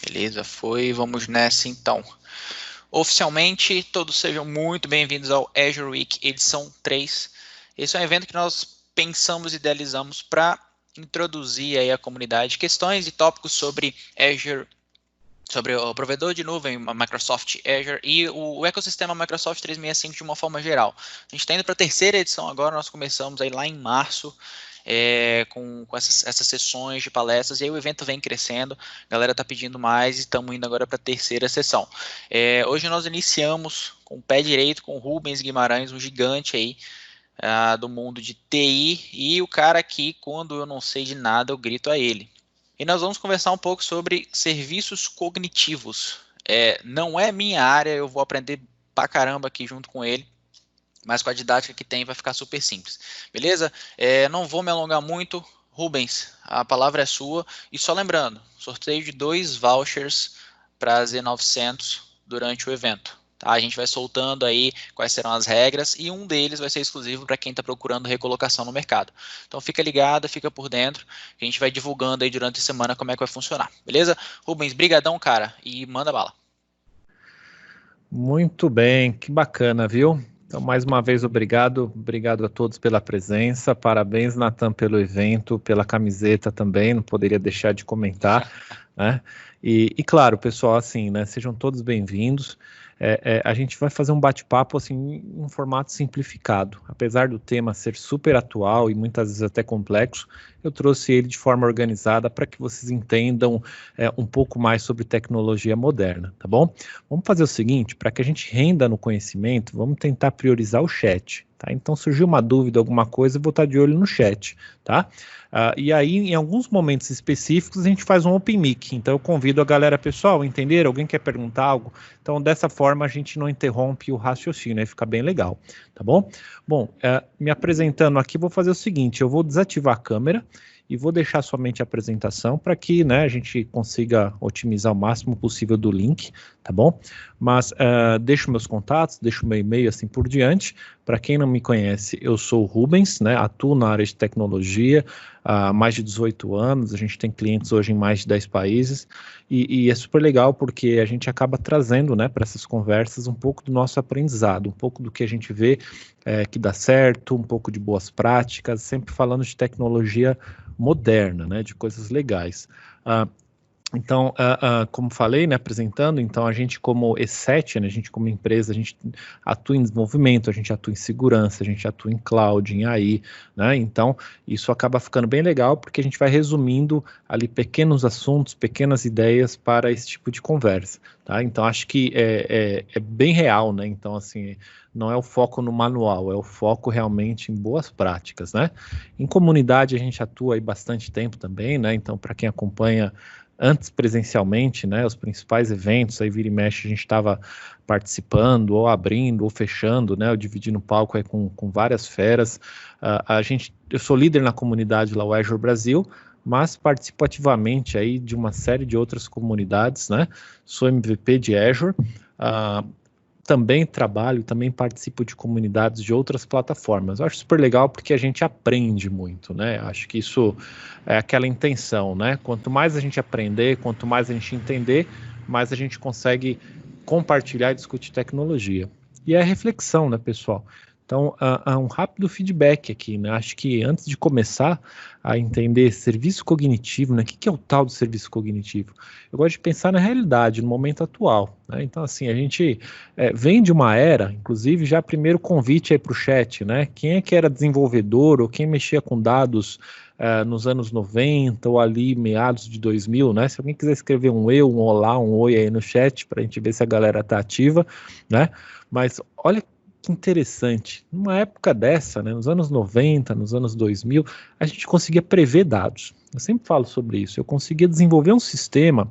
Beleza, foi. Vamos nessa então. Oficialmente, todos sejam muito bem-vindos ao Azure Week edição 3. Esse é um evento que nós pensamos e idealizamos para introduzir aí a comunidade questões e tópicos sobre Azure, sobre o provedor de nuvem, a Microsoft Azure e o ecossistema Microsoft 365 de uma forma geral. A gente está indo para a terceira edição agora, nós começamos aí lá em março, com essas sessões de palestras, e aí o evento vem crescendo, a galera está pedindo mais e estamos indo agora para a terceira sessão. Hoje nós iniciamos com o pé direito com o Rubens Guimarães, um gigante aí do mundo de TI, e o cara aqui, quando eu não sei de nada, eu grito a ele. E nós vamos conversar um pouco sobre serviços cognitivos. Não é minha área, eu vou aprender pra caramba aqui junto com ele, mas com a didática que tem vai ficar super simples. Beleza? Não vou me alongar muito. Rubens, a palavra é sua. E só lembrando, sorteio de 2 vouchers para Z900 durante o evento. Tá? A gente vai soltando aí quais serão as regras e um deles vai ser exclusivo para quem está procurando recolocação no mercado. Então fica ligado, fica por dentro, que a gente vai divulgando aí durante a semana como é que vai funcionar. Beleza? Rubens, brigadão, cara, e manda bala. Muito bem, que bacana, viu? Então, mais uma vez, obrigado a todos pela presença, parabéns, Natan, pelo evento, pela camiseta também, não poderia deixar de comentar, né? E claro, pessoal, assim, né, sejam todos bem-vindos. A gente vai fazer um bate-papo, assim, em um formato simplificado. Apesar do tema ser super atual e muitas vezes até complexo, eu trouxe ele de forma organizada para que vocês entendam um pouco mais sobre tecnologia moderna, tá bom? Vamos fazer o seguinte, para que a gente renda no conhecimento, vamos tentar priorizar o chat, tá? Então, surgiu uma dúvida, alguma coisa, eu vou estar de olho no chat, tá? E aí, em alguns momentos específicos, a gente faz um open mic, então eu convido a galera, pessoal, entender? Alguém quer perguntar algo? Então, dessa forma, a gente não interrompe o raciocínio, aí fica bem legal, tá bom? Bom, me apresentando aqui, vou fazer o seguinte, eu vou desativar a câmera e vou deixar somente a apresentação para que, né, a gente consiga otimizar o máximo possível do link, tá bom? Mas deixo meus contatos, deixo meu e-mail assim por diante. Para quem não me conhece, eu sou o Rubens, né, atuo na área de tecnologia há mais de 18 anos, a gente tem clientes hoje em mais de 10 países, e é super legal porque a gente acaba trazendo, né, para essas conversas um pouco do nosso aprendizado, um pouco do que a gente vê que dá certo, um pouco de boas práticas, sempre falando de tecnologia moderna, né, de coisas legais. Então, como falei, né, apresentando, então a gente como E7, né, a gente como empresa, a gente atua em desenvolvimento, a gente atua em segurança, a gente atua em cloud, em AI, né, então isso acaba ficando bem legal porque a gente vai resumindo ali pequenos assuntos, pequenas ideias para esse tipo de conversa, tá? Então acho que é bem real, né, então assim, não é o foco no manual, é o foco realmente em boas práticas, né? Em comunidade a gente atua aí bastante tempo também, né, então para quem acompanha antes presencialmente, né, os principais eventos, aí vira e mexe a gente estava participando, ou abrindo, ou fechando, né, ou dividindo o palco aí com várias feras. Eu sou líder na comunidade lá, o Azure Brasil, mas participo ativamente aí de uma série de outras comunidades, né, sou MVP de Azure, também trabalho, também participo de comunidades de outras plataformas. Eu acho super legal porque a gente aprende muito, né? Acho que isso é aquela intenção, né? Quanto mais a gente aprender, quanto mais a gente entender, mais a gente consegue compartilhar e discutir tecnologia. E é reflexão, né, pessoal? Então, um rápido feedback aqui, né? Acho que antes de começar a entender serviço cognitivo, né? O que é o tal do serviço cognitivo? Eu gosto de pensar na realidade, no momento atual, né? Então, assim, a gente vem de uma era, inclusive já primeiro convite aí para o chat, né? Quem é que era desenvolvedor ou quem mexia com dados nos anos 90 ou ali meados de 2000, né? Se alguém quiser escrever um eu, um olá, um oi aí no chat para a gente ver se a galera tá ativa, né? Mas olha que interessante, numa época dessa, né, nos anos 90, nos anos 2000, a gente conseguia prever dados. Eu sempre falo sobre isso, eu conseguia desenvolver um sistema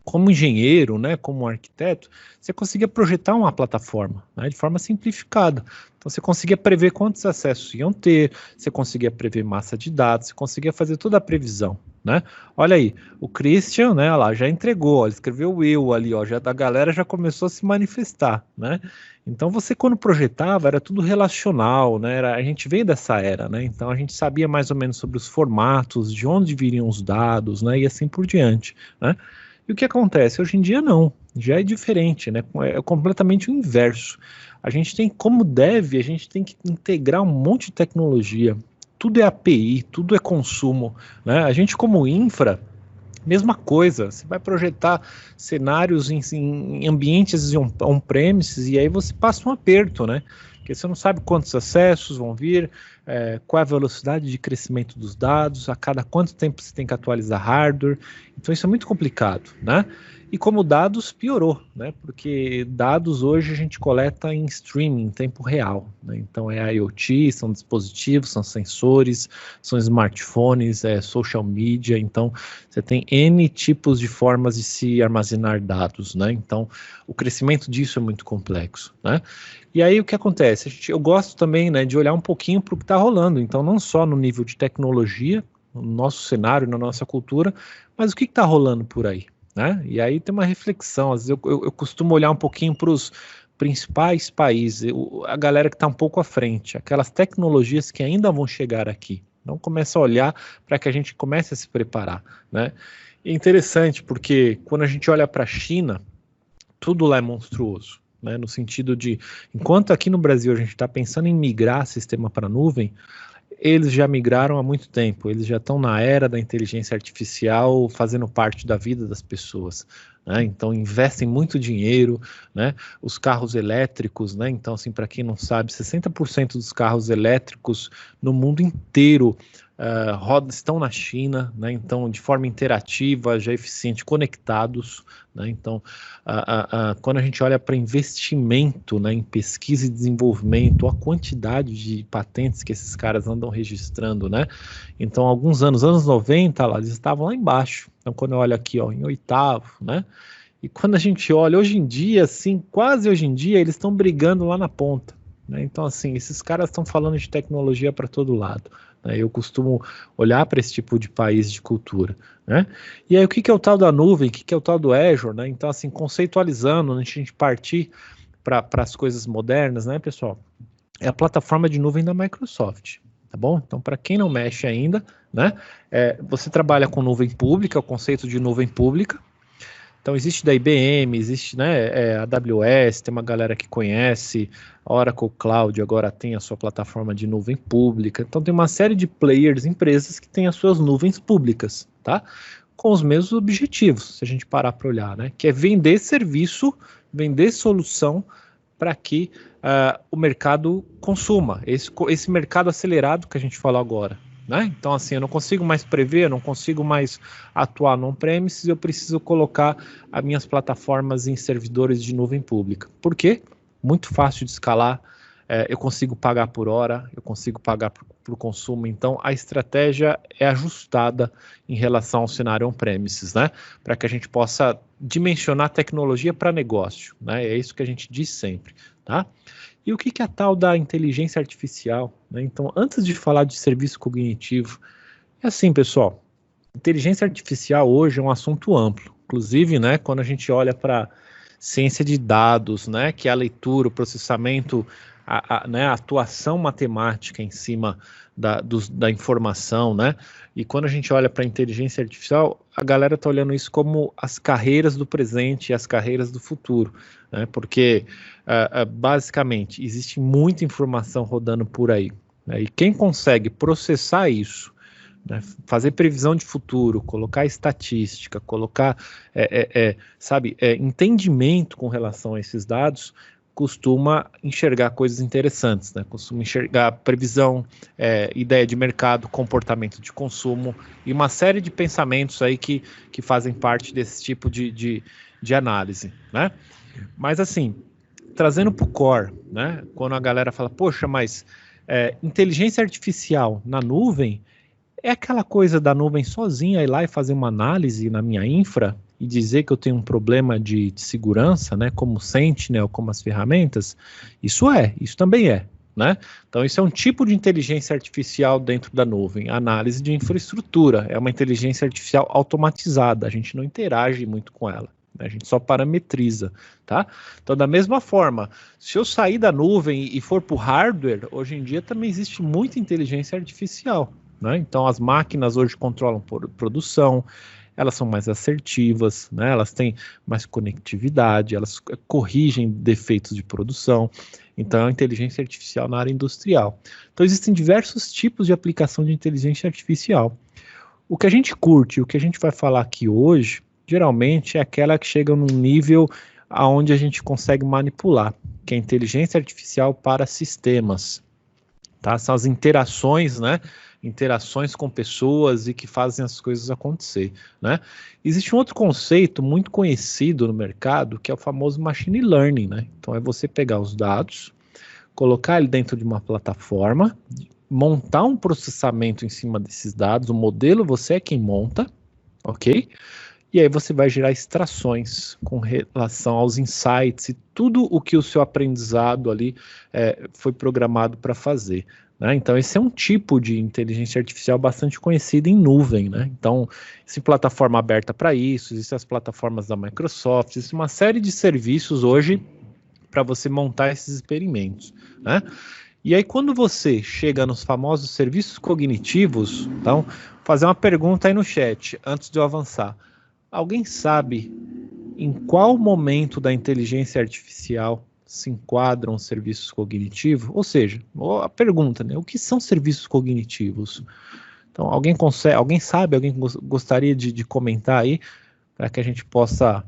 como engenheiro, né, como arquiteto, você conseguia projetar uma plataforma, né, de forma simplificada. Então você conseguia prever quantos acessos iam ter, você conseguia prever massa de dados, você conseguia fazer toda a previsão, né? Olha aí, o Christian, né, olha lá, já entregou, ó, ele escreveu Will ali, ó, a galera já começou a se manifestar, né? Então você quando projetava era tudo relacional, né? A gente veio dessa era, né? Então a gente sabia mais ou menos sobre os formatos, de onde viriam os dados, né? E assim por diante, né? E o que acontece? Hoje em dia não, já é diferente, né? É completamente o inverso. A gente tem, como dev, a gente tem que integrar um monte de tecnologia. Tudo é API, tudo é consumo, né? A gente como infra, mesma coisa, você vai projetar cenários em ambientes on-premises e aí você passa um aperto, né? Porque você não sabe quantos acessos vão vir, qual é a velocidade de crescimento dos dados, a cada quanto tempo você tem que atualizar hardware. Então isso é muito complicado, né? E como dados, piorou, né? Porque dados hoje a gente coleta em streaming, em tempo real, né? Então é IoT, são dispositivos, são sensores, são smartphones, social media, então você tem N tipos de formas de se armazenar dados, né? Então o crescimento disso é muito complexo, né? E aí o que acontece? Eu gosto também, né, de olhar um pouquinho para o que está rolando, então não só no nível de tecnologia, no nosso cenário, na nossa cultura, mas o que está rolando por aí? Né? E aí tem uma reflexão, às vezes eu costumo olhar um pouquinho para os principais países, a galera que está um pouco à frente, aquelas tecnologias que ainda vão chegar aqui. Então começa a olhar para que a gente comece a se preparar. Né? É interessante porque quando a gente olha para a China, tudo lá é monstruoso. Né? No sentido de, enquanto aqui no Brasil a gente está pensando em migrar sistema para nuvem, eles já migraram há muito tempo, eles já estão na era da inteligência artificial fazendo parte da vida das pessoas, né? Então investem muito dinheiro, né? Os carros elétricos, né? Então assim, para quem não sabe, 60% dos carros elétricos no mundo inteiro estão na China, né? Então de forma interativa, já eficiente, conectados, né? Então quando a gente olha para investimento, né, em pesquisa e desenvolvimento, a quantidade de patentes que esses caras andam registrando, né? Então alguns anos 90, lá, eles estavam lá embaixo. Então quando eu olho aqui, ó, em oitavo, né? E quando a gente olha hoje em dia, assim, quase hoje em dia, eles estão brigando lá na ponta, né? Então assim, esses caras estão falando de tecnologia para todo lado. Eu costumo olhar para esse tipo de país de cultura, né? E aí o que é o tal da nuvem, o que é o tal do Azure, né? Então assim, conceitualizando, antes de a gente partir para as coisas modernas, né, pessoal? É a plataforma de nuvem da Microsoft, tá bom? Então para quem não mexe ainda, né? Você trabalha com nuvem pública, o conceito de nuvem pública. Então existe da IBM, existe, né, a AWS, tem uma galera que conhece, a Oracle Cloud agora tem a sua plataforma de nuvem pública, então tem uma série de players, empresas que têm as suas nuvens públicas, tá? Com os mesmos objetivos, se a gente parar para olhar, né? Que é vender serviço, vender solução para que o mercado consuma, esse mercado acelerado que a gente falou agora. Né? Então assim, eu não consigo mais prever, eu não consigo mais atuar no on-premises, eu preciso colocar as minhas plataformas em servidores de nuvem pública. Por quê? Muito fácil de escalar, eu consigo pagar por hora, eu consigo pagar por consumo, então a estratégia é ajustada em relação ao cenário on-premises, né? Para que a gente possa dimensionar tecnologia para negócio, né? É isso que a gente diz sempre, tá? E o que é a tal da inteligência artificial? Né? Então, antes de falar de serviço cognitivo, é assim, pessoal, inteligência artificial hoje é um assunto amplo. Inclusive, né, quando a gente olha para ciência de dados, né, que é a leitura, o processamento, né, a atuação matemática em cima da informação, né? E quando a gente olha para a inteligência artificial, a galera está olhando isso como as carreiras do presente e as carreiras do futuro, né? Porque basicamente existe muita informação rodando por aí, né? E quem consegue processar isso, né, fazer previsão de futuro, colocar estatística, colocar entendimento com relação a esses dados, costuma enxergar coisas interessantes, né? Costuma enxergar previsão, ideia de mercado, comportamento de consumo e uma série de pensamentos aí que fazem parte desse tipo de análise, né? Mas assim, trazendo para o core, né? Quando a galera fala, poxa, mas inteligência artificial na nuvem é aquela coisa da nuvem sozinha ir lá e fazer uma análise na minha infra e dizer que eu tenho um problema de segurança, né, como o Sentinel, como as ferramentas, isso também é, né? Então, isso é um tipo de inteligência artificial dentro da nuvem. Análise de infraestrutura é uma inteligência artificial automatizada. A gente não interage muito com ela, né? A gente só parametriza, tá? Então, da mesma forma, se eu sair da nuvem e for para o hardware, hoje em dia também existe muita inteligência artificial, né? Então, as máquinas hoje controlam produção, elas são mais assertivas, né? Elas têm mais conectividade, elas corrigem defeitos de produção. Então, é uma inteligência artificial na área industrial. Então, existem diversos tipos de aplicação de inteligência artificial. O que a gente curte, o que a gente vai falar aqui hoje, geralmente é aquela que chega num nível aonde a gente consegue manipular, que é a inteligência artificial para sistemas. Tá? São as interações, né? Interações com pessoas e que fazem as coisas acontecer, né? Existe um outro conceito muito conhecido no mercado, que é o famoso machine learning, né? Então, é você pegar os dados, colocar ele dentro de uma plataforma, montar um processamento em cima desses dados, o modelo você é quem monta, ok? E aí você vai gerar extrações com relação aos insights e tudo o que o seu aprendizado ali foi programado para fazer, né? Então, esse é um tipo de inteligência artificial bastante conhecido em nuvem, né? Então, existe plataforma aberta para isso, existem as plataformas da Microsoft, existe uma série de serviços hoje para você montar esses experimentos, né? E aí, quando você chega nos famosos serviços cognitivos, então, vou fazer uma pergunta aí no chat, antes de eu avançar. Alguém sabe em qual momento da inteligência artificial se enquadram os serviços cognitivos? Ou seja, a pergunta, né? O que são serviços cognitivos? Então, alguém sabe, alguém gostaria de comentar aí, para que a gente possa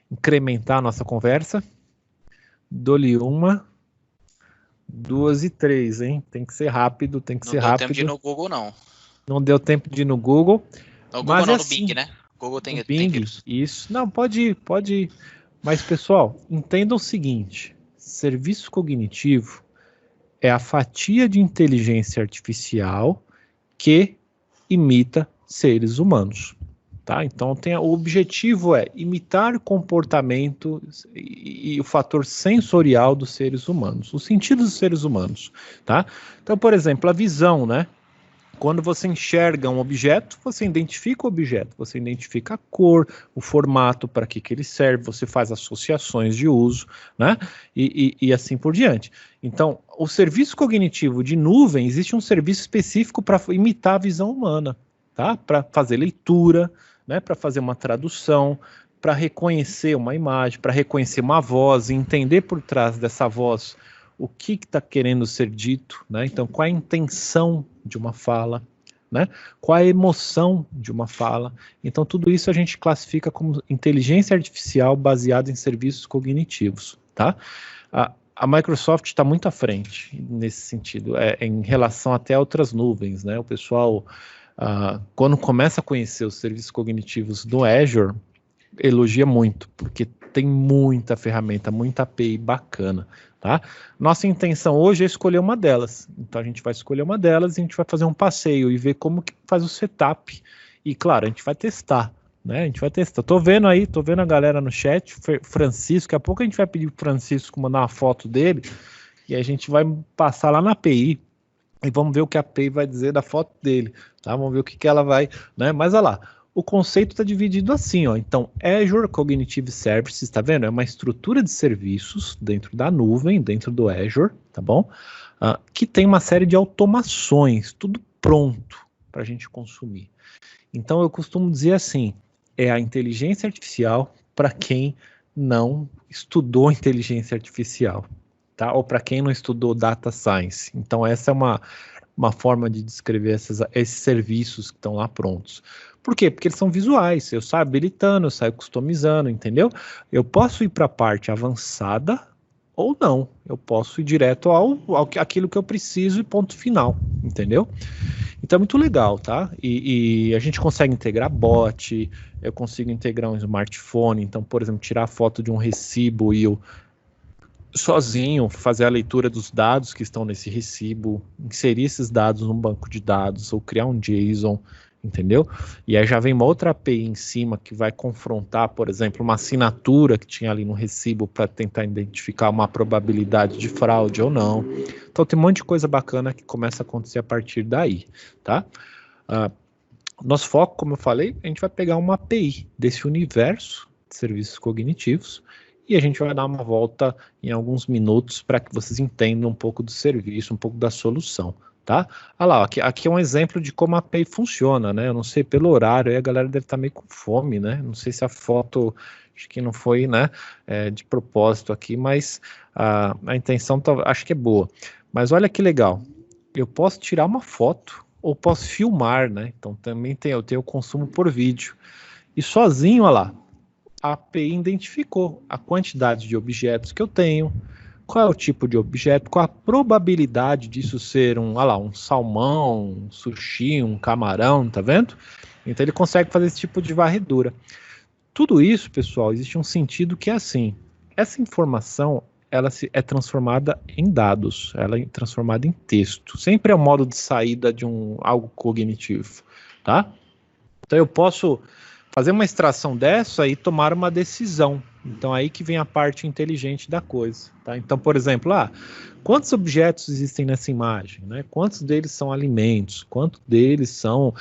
incrementar a nossa conversa? Dou-lhe 1, 2 e 3, hein? Tem que ser rápido, tem que ser rápido. Não deu tempo de ir no Google, não. Não deu tempo de ir no Google. No Google mas não, é no assim, Bing, né? Google tem Bing, vírus. isso. Não, pode ir. Mas, pessoal, entendam o seguinte, serviço cognitivo é a fatia de inteligência artificial que imita seres humanos, tá? Então, o objetivo é imitar comportamento e o fator sensorial dos seres humanos, os sentidos dos seres humanos, tá? Então, por exemplo, a visão, né? Quando você enxerga um objeto, você identifica o objeto, você identifica a cor, o formato, para que ele serve, você faz associações de uso, né? E assim por diante. Então, o serviço cognitivo de nuvem, existe um serviço específico para imitar a visão humana, tá? Para fazer leitura, né? Para fazer uma tradução, para reconhecer uma imagem, para reconhecer uma voz, e entender por trás dessa voz o que está querendo ser dito, né? Então, qual é a intenção de uma fala, né? Qual a emoção de uma fala. Então, tudo isso a gente classifica como inteligência artificial baseada em serviços cognitivos, tá? A Microsoft está muito à frente nesse sentido, em relação até a outras nuvens, né? O pessoal, quando começa a conhecer os serviços cognitivos do Azure, elogia muito, porque tem muita ferramenta, muita API bacana, tá? Nossa intenção hoje é escolher uma delas. Então a gente vai escolher uma delas e a gente vai fazer um passeio e ver como que faz o setup. E claro, a gente vai testar, né? A gente vai testar. Tô vendo a galera no chat, Francisco, daqui a pouco a gente vai pedir pro Francisco mandar uma foto dele e a gente vai passar lá na API e vamos ver o que a API vai dizer da foto dele, tá? Vamos ver o que ela vai, né? Mas olha lá. O conceito está dividido assim, ó. Então, Azure Cognitive Services, tá vendo? É uma estrutura de serviços dentro da nuvem, dentro do Azure, tá bom? Que tem uma série de automações, tudo pronto para a gente consumir. Então, eu costumo dizer assim, é a inteligência artificial para quem não estudou inteligência artificial, tá? Ou para quem não estudou data science. Então, essa é uma forma de descrever esses serviços que estão lá prontos. Por quê? Porque eles são visuais, eu saio habilitando, eu saio customizando, entendeu? Eu posso ir para a parte avançada ou não, eu posso ir direto àquilo que eu preciso e ponto final, entendeu? Então é muito legal, tá? E a gente consegue integrar bot, eu consigo integrar um smartphone, então, por exemplo, tirar a foto de um recibo e eu sozinho fazer a leitura dos dados que estão nesse recibo, inserir esses dados num banco de dados ou criar um JSON. entendeu? E aí já vem uma outra API em cima que vai confrontar, por exemplo, uma assinatura que tinha ali no recibo para tentar identificar uma probabilidade de fraude ou não. Então tem um monte de coisa bacana que começa a acontecer a partir daí, tá? Nosso foco, como eu falei, a gente vai pegar uma API desse universo de serviços cognitivos e a gente vai dar uma volta em alguns minutos para que vocês entendam um pouco do serviço, um pouco da solução. Tá? Olha lá, aqui é um exemplo de como a API funciona, né? Eu não sei pelo horário, aí a galera deve estar meio com fome, né? Não sei se a foto, acho que não foi, né, de propósito aqui, mas a intenção acho que é boa. Mas olha que legal, eu posso tirar uma foto ou posso filmar, né? Então também eu tenho o consumo por vídeo. E sozinho, olha lá, a API identificou a quantidade de objetos que eu tenho, qual é o tipo de objeto, qual a probabilidade disso ser um salmão, um sushi, um camarão, tá vendo? Então ele consegue fazer esse tipo de varredura. Tudo isso, pessoal, existe um sentido que é assim, essa informação, ela é transformada em dados, ela é transformada em texto. Sempre é o modo de saída de algo cognitivo, tá? Então eu posso fazer uma extração dessa e tomar uma decisão. Então aí que vem a parte inteligente da coisa, tá? Então, por exemplo, quantos objetos existem nessa imagem, né? Quantos deles são alimentos? Quantos deles são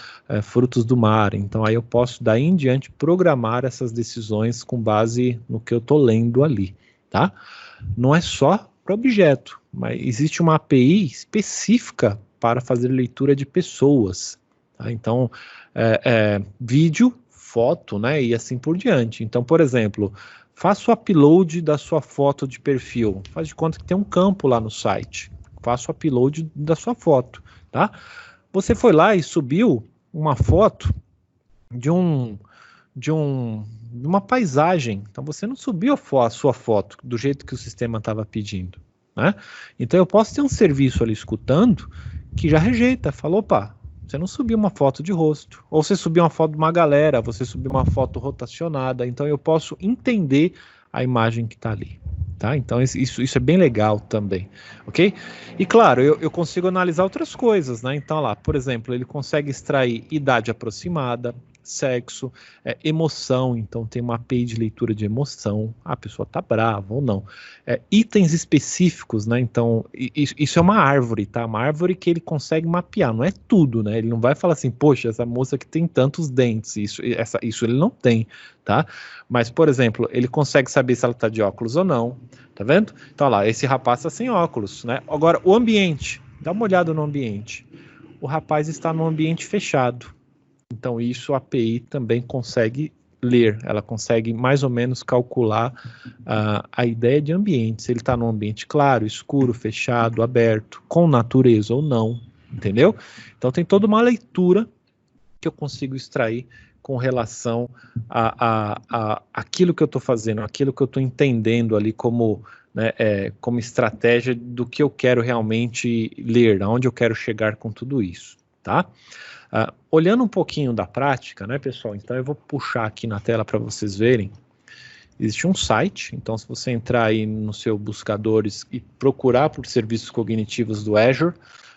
frutos do mar? Então aí eu posso daí em diante programar essas decisões com base no que eu estou lendo ali, tá? Não é só para objeto, mas existe uma API específica para fazer leitura de pessoas, tá? Então vídeo, foto, né, e assim por diante. Então, por exemplo, faça o upload da sua foto de perfil. Faz de conta que tem um campo lá no site. Faça o upload da sua foto, tá? Você foi lá e subiu uma foto de uma paisagem. Então, você não subiu a sua foto do jeito que o sistema estava pedindo, né? Então, eu posso ter um serviço ali escutando que já rejeita. Falou, opa, você não subiu uma foto de rosto, ou você subiu uma foto de uma galera, você subiu uma foto rotacionada, então eu posso entender a imagem que está ali, tá? Então isso é bem legal também, ok? E claro, eu consigo analisar outras coisas, né? Então lá, por exemplo, ele consegue extrair idade aproximada, sexo, emoção, então tem uma API de leitura de emoção, a pessoa tá brava ou não, itens específicos, né? Então isso é uma árvore, tá? Uma árvore que ele consegue mapear, não é tudo, né? Ele não vai falar assim, poxa, essa moça que tem tantos dentes, isso ele não tem, tá? Mas, por exemplo, ele consegue saber se ela tá de óculos ou não, tá vendo? Então lá, esse rapaz tá sem óculos, né? Agora, o ambiente, dá uma olhada no ambiente, o rapaz está num ambiente fechado. Então, isso a API também consegue ler, ela consegue mais ou menos calcular a ideia de ambiente, se ele está num ambiente claro, escuro, fechado, aberto, com natureza ou não, entendeu? Então, tem toda uma leitura que eu consigo extrair com relação a aquilo que eu estou fazendo, aquilo que eu estou entendendo ali como, né, como estratégia do que eu quero realmente ler, aonde eu quero chegar com tudo isso, tá? Olhando um pouquinho da prática, né, pessoal? Então eu vou puxar aqui na tela para vocês verem. Existe um site, então se você entrar aí no seu buscadores e procurar por serviços cognitivos do Azure,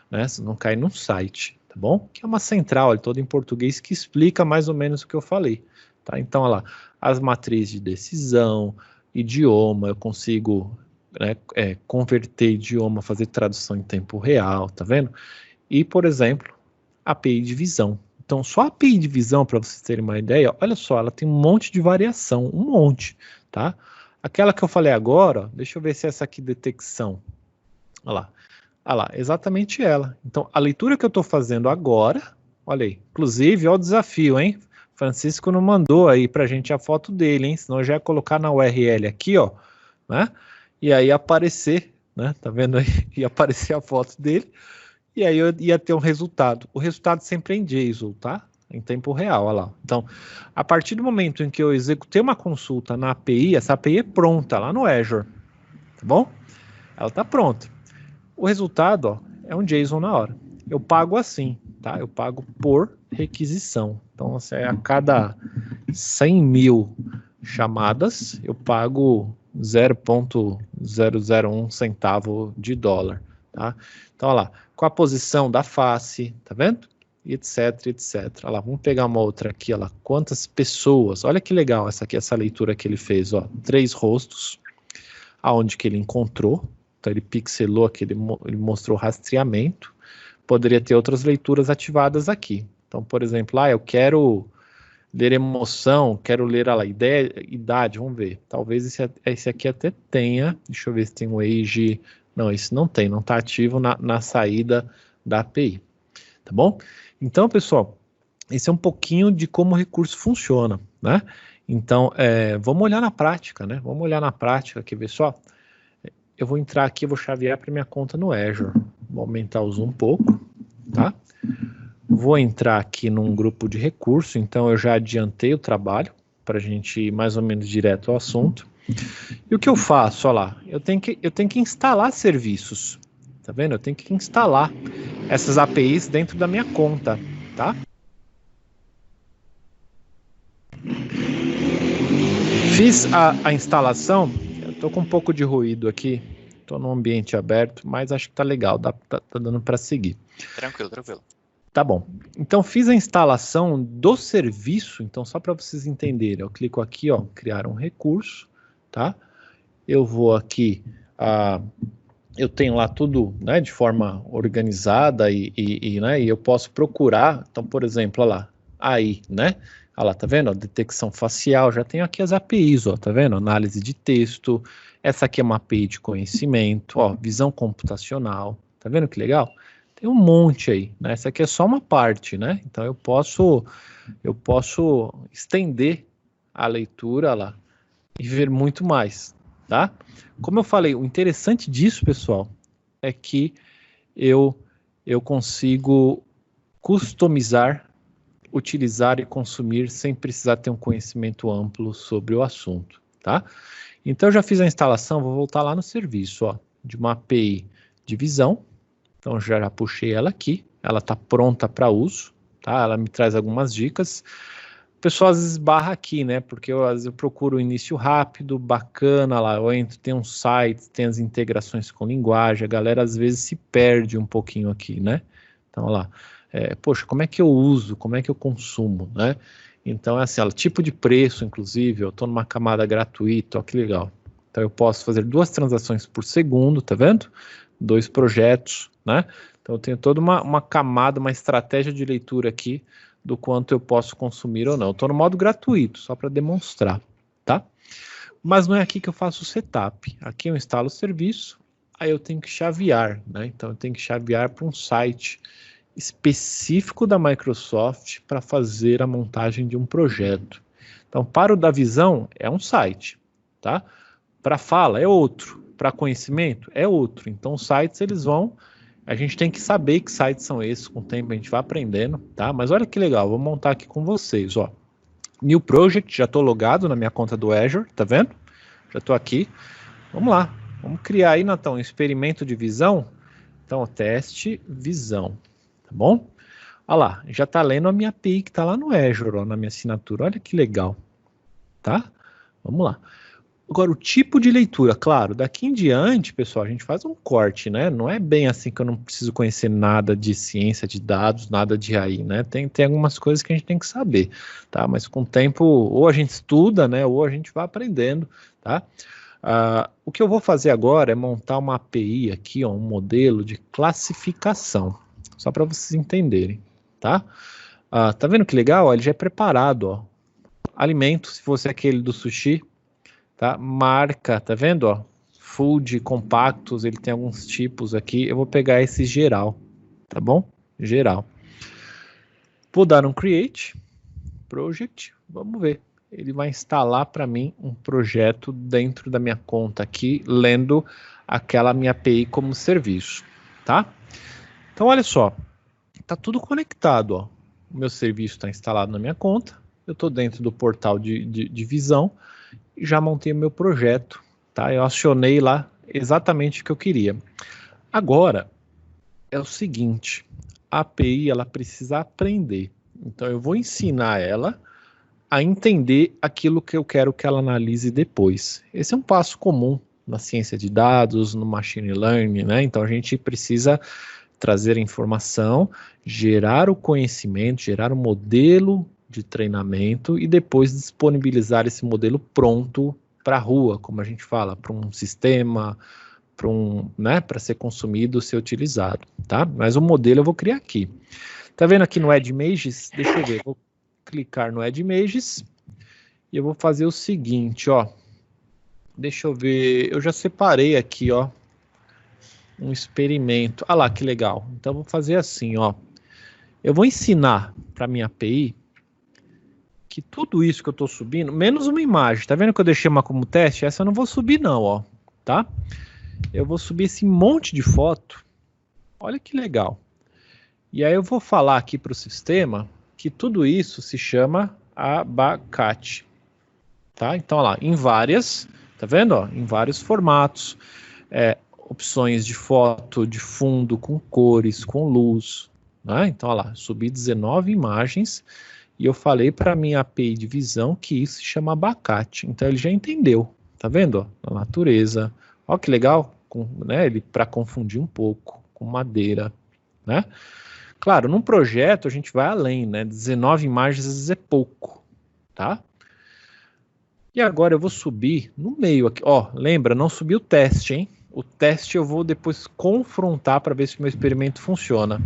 né, vocês vão cair num site, tá bom? Que é uma central, toda em português, que explica mais ou menos o que eu falei, tá? Então, olha lá, as matrizes de decisão, idioma, eu consigo, né, converter idioma, fazer tradução em tempo real, tá vendo? E, por exemplo, API de visão. Então, só a API de visão, para vocês terem uma ideia, olha só, ela tem um monte de variação, um monte, tá? Aquela que eu falei agora, deixa eu ver se é essa aqui, detecção. Olha lá, exatamente ela. Então, a leitura que eu estou fazendo agora, olha aí, inclusive, olha o desafio, hein? Francisco não mandou aí pra gente a foto dele, hein? Senão eu já ia colocar na URL aqui, ó, né? E aí aparecer, né? Tá vendo aí? Ia aparecer a foto dele. E aí eu ia ter um resultado. O resultado sempre é em JSON, tá? Em tempo real, olha lá. Então, a partir do momento em que eu executei uma consulta na API, essa API é pronta lá no Azure, tá bom? Ela tá pronta. O resultado, ó, é um JSON na hora. Eu pago assim, tá? Eu pago por requisição. Então, a cada 100 mil chamadas, eu pago 0,001 centavo de dólar, tá? Então, olha lá, com a posição da face, tá vendo? etc, etc. Olha lá, vamos pegar uma outra aqui, olha lá, quantas pessoas, olha que legal essa aqui, essa leitura que ele fez, ó, 3 rostos, aonde que ele encontrou, então ele pixelou aqui, ele mostrou rastreamento, poderia ter outras leituras ativadas aqui. Então, por exemplo, eu quero ler emoção, quero ler a ideia, idade, vamos ver. Talvez esse aqui até tenha, deixa eu ver se tem o age, não, esse não tem, não está ativo na saída da API, tá bom? Então, pessoal, esse é um pouquinho de como o recurso funciona, né? Então, vamos olhar na prática, né? Vamos olhar na prática aqui, ver só. Eu vou entrar aqui, vou chavear para minha conta no Azure. Vou aumentar o zoom um pouco, tá? Vou entrar aqui num grupo de recurso, então eu já adiantei o trabalho, para a gente ir mais ou menos direto ao assunto. E o que eu faço, olha lá, eu tenho que instalar serviços, tá vendo? Eu tenho que instalar essas APIs dentro da minha conta, tá? Fiz a instalação, eu tô com um pouco de ruído aqui, tô num ambiente aberto, mas acho que tá legal, tá dando para seguir. Tranquilo, tranquilo. Tá bom, então fiz a instalação do serviço, então só para vocês entenderem, eu clico aqui, ó, criar um recurso, tá? Eu vou aqui, eu tenho lá tudo, né, de forma organizada né, e eu posso procurar, então, por exemplo, olha lá, aí, né? Olha lá, tá vendo? Ó, detecção facial, já tenho aqui as APIs, ó, tá vendo? Análise de texto, essa aqui é uma API de conhecimento, ó, visão computacional, tá vendo que legal? Tem um monte aí, né? Essa aqui é só uma parte, né? Então eu posso estender a leitura lá e ver muito mais, tá? Como eu falei, o interessante disso, pessoal, é que eu consigo customizar, utilizar e consumir sem precisar ter um conhecimento amplo sobre o assunto, tá? Então eu já fiz a instalação, vou voltar lá no serviço, ó, de uma API de visão. Então já puxei ela aqui, ela está pronta para uso, tá? Ela me traz algumas dicas. O pessoal às vezes barra aqui, né? Porque às vezes eu procuro o início rápido, bacana lá, eu entro, tem um site, tem as integrações com linguagem, a galera às vezes se perde um pouquinho aqui, né? Então, olha lá, poxa, como é que eu uso, como é que eu consumo, né? Então, é assim, ó, tipo de preço, inclusive, eu estou numa camada gratuita, ó, que legal. Então, eu posso fazer 2 transações por segundo, tá vendo? 2 projetos, né? Então eu tenho toda uma camada, uma estratégia de leitura aqui do quanto eu posso consumir ou não. Eu estou no modo gratuito, só para demonstrar, tá? Mas não é aqui que eu faço o setup. Aqui eu instalo o serviço, aí eu tenho que chavear, né? Então eu tenho que chavear para um site específico da Microsoft para fazer a montagem de um projeto. Então, para o da visão, é um site, tá? Para fala, é outro. Para conhecimento, é outro. Então, os sites, a gente tem que saber que sites são esses, com o tempo a gente vai aprendendo, tá? Mas olha que legal, vou montar aqui com vocês, ó. New Project, já estou logado na minha conta do Azure, tá vendo? Já estou aqui. Vamos lá, vamos criar aí, Natão, um experimento de visão. Então, o teste visão, tá bom? Olha lá, já está lendo a minha API que está lá no Azure, ó, na minha assinatura. Olha que legal, tá? Vamos lá. Agora, o tipo de leitura, claro, daqui em diante, pessoal, a gente faz um corte, né? Não é bem assim que eu não preciso conhecer nada de ciência de dados, nada de AI, né? Tem algumas coisas que a gente tem que saber, tá? Mas com o tempo, ou a gente estuda, né? Ou a gente vai aprendendo, tá? O que eu vou fazer agora é montar uma API aqui, ó, um modelo de classificação, só para vocês entenderem, tá? Tá vendo que legal? Ó, ele já é preparado, ó. Alimento, se fosse aquele do sushi, tá? Marca, tá vendo, ó? Food, compactos, ele tem alguns tipos aqui. Eu vou pegar esse geral, tá bom? Geral. Vou dar um create project, vamos ver. Ele vai instalar para mim um projeto dentro da minha conta aqui, lendo aquela minha API como serviço, tá? Então, olha só, tá tudo conectado, ó. O meu serviço está instalado na minha conta, eu estou dentro do portal de visão, já montei o meu projeto, tá? Eu acionei lá exatamente o que eu queria. Agora, é o seguinte, a API, ela precisa aprender. Então, eu vou ensinar ela a entender aquilo que eu quero que ela analise depois. Esse é um passo comum na ciência de dados, no machine learning, né? Então, a gente precisa trazer a informação, gerar o conhecimento, gerar o modelo de treinamento e depois disponibilizar esse modelo pronto para a rua, como a gente fala, para um sistema, para ser consumido, ser utilizado, tá? Mas o modelo eu vou criar aqui. Tá vendo aqui no Add Images? Deixa eu ver, vou clicar no Add Images e eu vou fazer o seguinte, ó. Deixa eu ver, eu já separei aqui, ó, um experimento. Ah lá, que legal. Então eu vou fazer assim, ó. Eu vou ensinar para minha API que tudo isso que eu estou subindo, menos uma imagem, tá vendo que eu deixei uma como teste? Essa eu não vou subir não, ó, tá? Eu vou subir esse monte de foto. Olha que legal. E aí eu vou falar aqui para o sistema que tudo isso se chama abacate, tá? Então, olha lá, em várias, tá vendo, ó? Em vários formatos, opções de foto, de fundo, com cores, com luz, né? Então, olha lá, subi 19 imagens e eu falei para a minha API de visão que isso se chama abacate. Então, ele já entendeu, tá vendo, ó? A natureza, ó que legal, né? Ele para confundir um pouco com madeira, né? Claro, num projeto a gente vai além, né? 19 imagens às vezes é pouco, tá? E agora eu vou subir no meio aqui, ó, lembra, não subi o teste, hein? O teste eu vou depois confrontar para ver se o meu experimento funciona.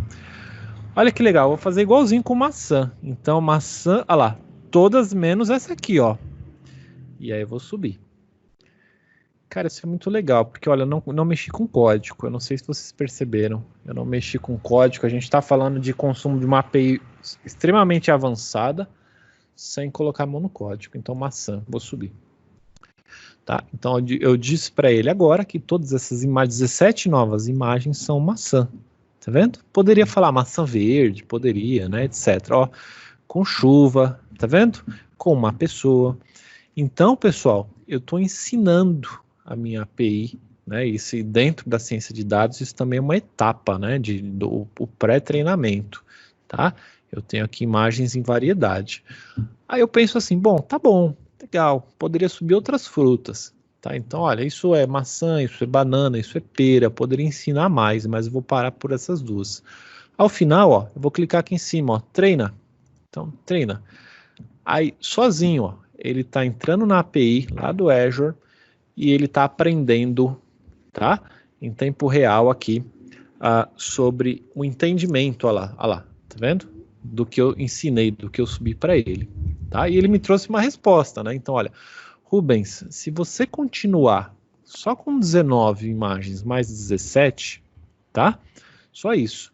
Olha que legal, eu vou fazer igualzinho com maçã. Então maçã, olha lá, todas menos essa aqui, ó. E aí eu vou subir. Cara, isso é muito legal, porque olha, eu não mexi com código, eu não sei se vocês perceberam, eu não mexi com código, a gente está falando de consumo de uma API extremamente avançada, sem colocar a mão no código, então maçã, vou subir. Tá? Então eu disse para ele agora que todas essas imagens, 17 novas imagens são maçã, tá vendo? Poderia falar maçã verde, poderia, né, etc. Ó, com chuva, tá vendo? Com uma pessoa. Então, pessoal, eu estou ensinando a minha API, né? Isso dentro da ciência de dados, isso também é uma etapa, né? O pré-treinamento, tá? Eu tenho aqui imagens em variedade. Aí eu penso assim, bom, tá bom, legal, poderia subir outras frutas, tá? Então, olha, isso é maçã, isso é banana, isso é pera, poderia ensinar mais, mas eu vou parar por essas duas. Ao final, ó, eu vou clicar aqui em cima, ó, treina. Então, treina. Aí, sozinho, ó, ele está entrando na API lá do Azure e ele está aprendendo, tá? Em tempo real aqui sobre o entendimento, ó lá, tá vendo? Do que eu ensinei, do que eu subi para ele, tá? E ele me trouxe uma resposta, né? Então, olha, Rubens, se você continuar só com 19 imagens mais 17, tá? Só isso.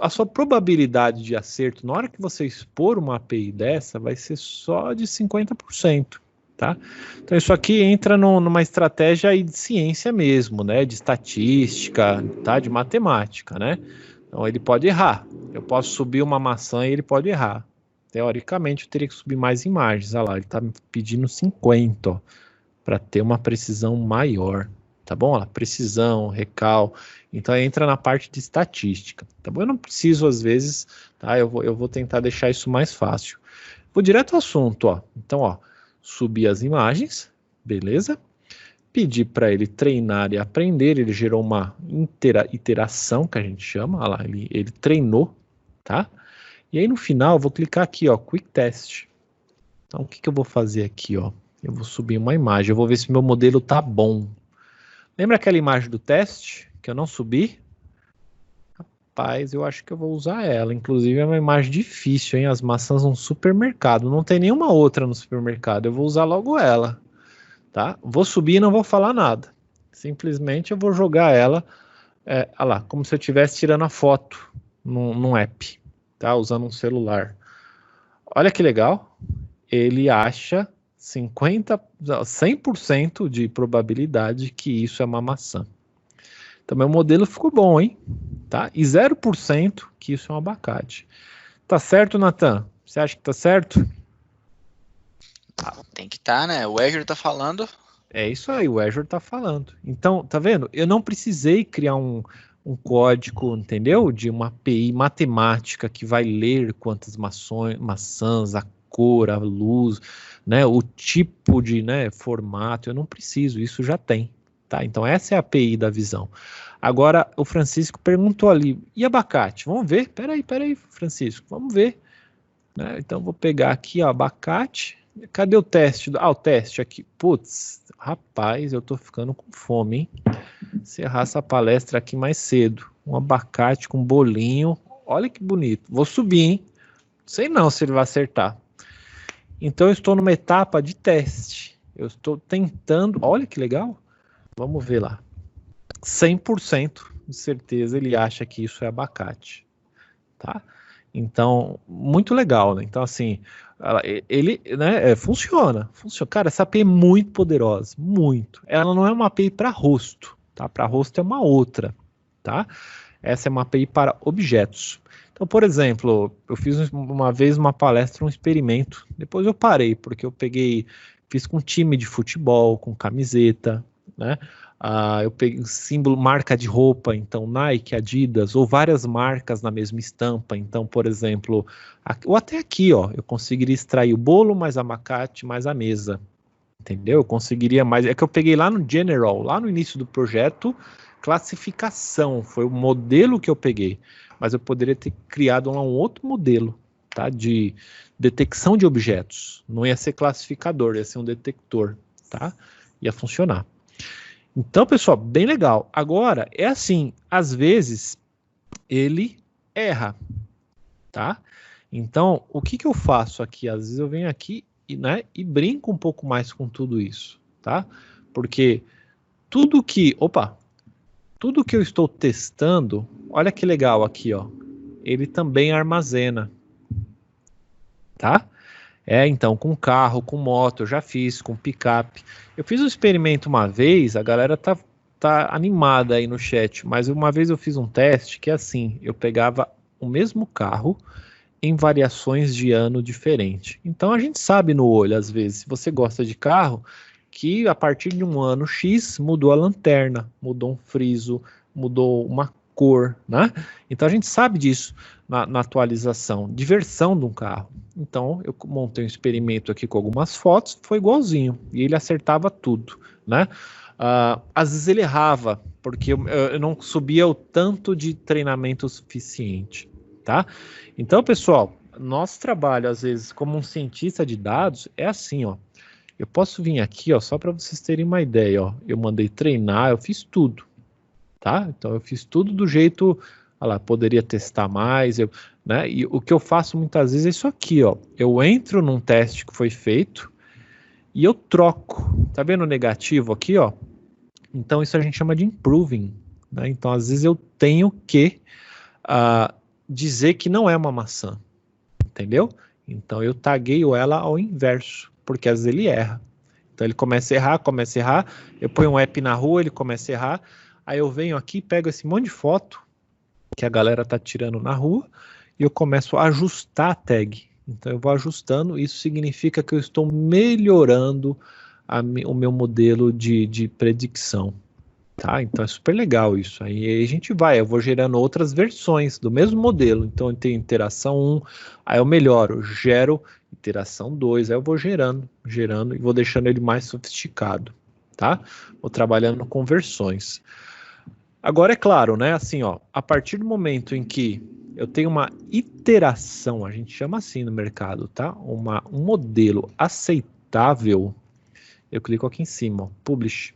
A sua probabilidade de acerto na hora que você expor uma API dessa vai ser só de 50%, tá? Então isso aqui entra numa estratégia aí de ciência mesmo, né? De estatística, tá? De matemática, né? Então ele pode errar. Eu posso subir uma maçã e ele pode errar. Teoricamente eu teria que subir mais imagens. Olha lá, ele está me pedindo 50, ó, para ter uma precisão maior. Tá bom? Olha, precisão, recal. Então entra na parte de estatística. Tá bom? Eu não preciso às vezes, tá? Eu vou tentar deixar isso mais fácil. Vou direto ao assunto, ó. Então, ó, subir as imagens, beleza? Pedir para ele treinar e aprender. Ele gerou uma iteração que a gente chama. Olha lá, ele treinou, tá? E aí no final eu vou clicar aqui, ó, Quick Test. Então o que eu vou fazer aqui, ó? Eu vou subir uma imagem. Eu vou ver se meu modelo tá bom. Lembra aquela imagem do teste que eu não subi? Rapaz, eu acho que eu vou usar ela. Inclusive é uma imagem difícil, hein? As maçãs no supermercado. Não tem nenhuma outra no supermercado. Eu vou usar logo ela, tá? Vou subir e não vou falar nada. Simplesmente eu vou jogar ela, olha lá, como se eu estivesse tirando a foto num app, tá? Usando um celular. Olha que legal. Ele acha 100% de probabilidade que isso é uma maçã. Então, meu modelo ficou bom, hein? Tá? E 0% que isso é um abacate. Tá certo, Nathan? Você acha que tá certo? Tem que estar, né? O Azure tá falando. É isso aí, o Azure tá falando. Então, tá vendo? Eu não precisei criar um código, entendeu? De uma API matemática que vai ler quantas maçãs, a cor, a luz, né? O tipo de, né, formato. Eu não preciso, isso já tem. Tá? Então essa é a API da visão. Agora o Francisco perguntou ali, e abacate? Vamos ver? Peraí, Francisco, vamos ver. Né? Então vou pegar aqui, ó, abacate. Cadê o teste? Ah, o teste aqui. Putz, rapaz, eu tô ficando com fome, hein? Encerrar essa palestra aqui mais cedo. Um abacate com bolinho. Olha que bonito. Vou subir, hein? Sei não se ele vai acertar. Então eu estou numa etapa de teste. Eu estou tentando. Olha que legal. Vamos ver lá. 100% de certeza ele acha que isso é abacate. Tá? Então, muito legal, né? Então, assim, ele, né, funciona. Cara, essa API é muito poderosa, muito. Ela não é uma API para rosto, tá? Para rosto é uma outra, tá? Essa é uma API para objetos. Então, por exemplo, eu fiz uma vez uma palestra, um experimento, depois eu parei, porque eu fiz com time de futebol, com camiseta, né? Eu peguei símbolo, marca de roupa, então Nike, Adidas, ou várias marcas na mesma estampa. Então, por exemplo, ou até aqui, ó, eu conseguiria extrair o bolo, mais abacate, mais a mesa. Entendeu? Eu conseguiria mais. É que eu peguei lá no General, lá no início do projeto, classificação, foi o modelo que eu peguei. Mas eu poderia ter criado lá um outro modelo, tá? De detecção de objetos. Não ia ser classificador, ia ser um detector, tá? Ia funcionar. Então, pessoal, bem legal. Agora, é assim, às vezes ele erra, tá? Então, o que eu faço aqui? Às vezes eu venho aqui e brinco um pouco mais com tudo isso, tá? Porque tudo que eu estou testando, olha que legal aqui, ó, ele também armazena, tá? Então, com carro, com moto, eu já fiz, com picape. Eu fiz um experimento uma vez, a galera tá animada aí no chat, mas uma vez eu fiz um teste que é assim, eu pegava o mesmo carro em variações de ano diferente. Então a gente sabe no olho, às vezes, se você gosta de carro, que a partir de um ano X mudou a lanterna, mudou um friso, mudou uma cor, né? Então a gente sabe disso na atualização de versão de um carro. Então eu montei um experimento aqui com algumas fotos, foi igualzinho, e ele acertava tudo, né? Às vezes ele errava, porque eu não subia o tanto de treinamento suficiente, tá? Então, pessoal, nosso trabalho, às vezes, como um cientista de dados, é assim, ó. Eu posso vir aqui, ó, só para vocês terem uma ideia, ó. Eu mandei treinar, eu fiz tudo, tá? Então, eu fiz tudo do jeito, olha lá, poderia testar mais, né? E o que eu faço muitas vezes é isso aqui, ó. Eu entro num teste que foi feito e eu troco. Tá vendo o negativo aqui, ó? Então, isso a gente chama de improving, né? Então, às vezes, eu tenho que dizer que não é uma maçã, entendeu? Então eu tagueio ela ao inverso, porque às vezes ele erra. Então ele começa a errar, eu ponho um app na rua, ele começa a errar, aí eu venho aqui, pego esse monte de foto que a galera tá tirando na rua e eu começo a ajustar a tag. Então eu vou ajustando, isso significa que eu estou melhorando o meu modelo de predicção. Tá, então é super legal isso. Aí a gente eu vou gerando outras versões do mesmo modelo. Então eu tenho interação 1, aí eu melhoro, gero interação 2, aí eu vou gerando e vou deixando ele mais sofisticado, tá? Vou trabalhando com versões. Agora é claro, né? Assim, ó, a partir do momento em que eu tenho uma iteração, a gente chama assim no mercado, tá? Um modelo aceitável, eu clico aqui em cima, ó, Publish.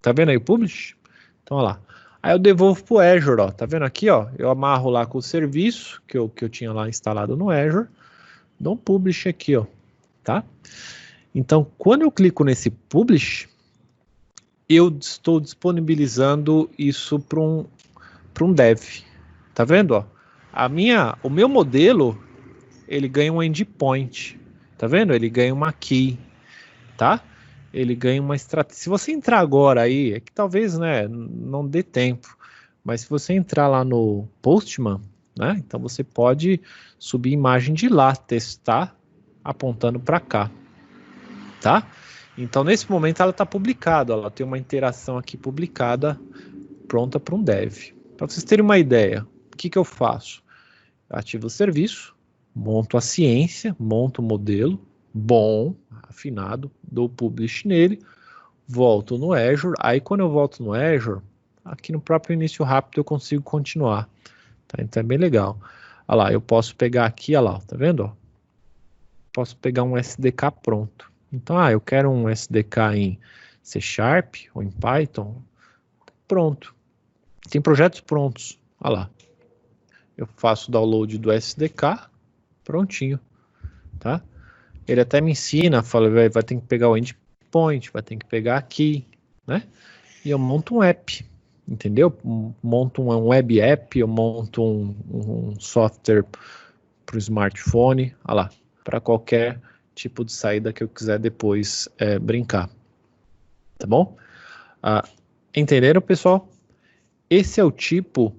Tá vendo aí o Publish? Então, olha lá. Aí eu devolvo para o Azure, ó. Tá vendo aqui, ó? Eu amarro lá com o serviço que eu tinha lá instalado no Azure. Dou um Publish aqui, ó. Tá? Então, quando eu clico nesse Publish, eu estou disponibilizando isso para um dev. Tá vendo, ó? O meu modelo, ele ganha um endpoint. Tá vendo? Ele ganha uma key. Tá? Ele ganha uma estratégia. Se você entrar agora aí, é que talvez, né, não dê tempo, mas se você entrar lá no Postman, né, então você pode subir imagem de lá, testar, apontando para cá, tá? Então nesse momento ela está publicada, ela tem uma interação aqui publicada, pronta para um dev. Para vocês terem uma ideia, o que eu faço? Eu ativo o serviço, monto a ciência, monto o modelo, bom, afinado, dou publish nele, volto no Azure, aí quando eu volto no Azure, aqui no próprio início rápido eu consigo continuar, tá? Então é bem legal. Olha lá, eu posso pegar aqui, olha lá, tá vendo? Ó? Posso pegar um SDK pronto. Então, eu quero um SDK em C Sharp ou em Python, pronto. Tem projetos prontos, olha lá. Eu faço o download do SDK, prontinho, tá? Ele até me ensina, fala, vai ter que pegar o endpoint, vai ter que pegar aqui, né? E eu monto um app, entendeu? Monto um web app, eu monto um software para o smartphone, olha lá, para qualquer tipo de saída que eu quiser depois brincar, tá bom? Entenderam, pessoal? Esse é o tipo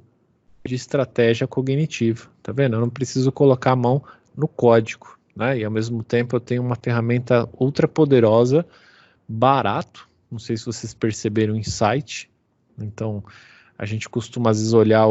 de estratégia cognitiva, tá vendo? Eu não preciso colocar a mão no código, né? E ao mesmo tempo eu tenho uma ferramenta ultra poderosa, barato, não sei se vocês perceberam o insight, então a gente costuma às vezes olhar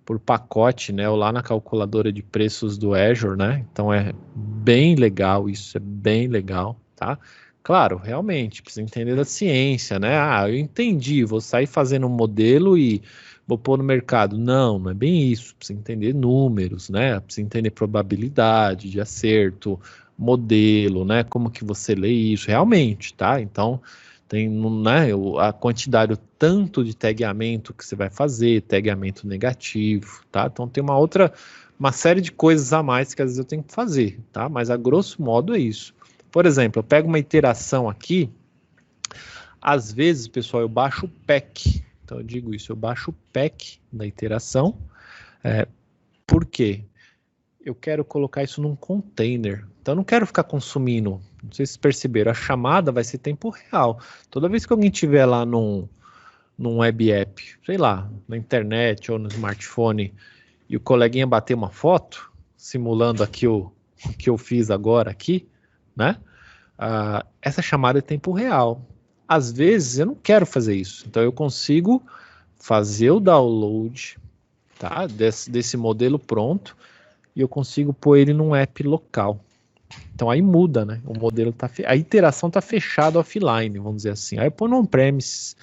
por pacote, né, ou lá na calculadora de preços do Azure, né, então é bem legal, isso é bem legal, tá? Claro, realmente, precisa entender da ciência, né, eu entendi, vou sair fazendo um modelo e vou pôr no mercado. Não é bem isso, precisa entender números, né, precisa entender probabilidade de acerto, modelo, né, como que você lê isso, realmente, tá? Então, tem, né, a quantidade, o tanto de tagueamento que você vai fazer, tagueamento negativo, tá? Então tem uma série de coisas a mais que às vezes eu tenho que fazer, tá? Mas a grosso modo é isso. Por exemplo, eu pego uma iteração aqui, às vezes, pessoal, eu baixo o pack. Então eu digo isso, eu baixo o pack da iteração. Por quê? Eu quero colocar isso num container. Então eu não quero ficar consumindo. Não sei se vocês perceberam, a chamada vai ser tempo real. Toda vez que alguém estiver lá num web app, sei lá, na internet ou no smartphone, e o coleguinha bater uma foto, simulando aqui o que eu fiz agora aqui, né? Essa chamada é tempo real. Às vezes eu não quero fazer isso. Então eu consigo fazer o download, tá, desse modelo pronto, e eu consigo pôr ele num app local. Então aí muda, né? O modelo a iteração tá fechada offline, vamos dizer assim. Aí eu ponho no on-premise,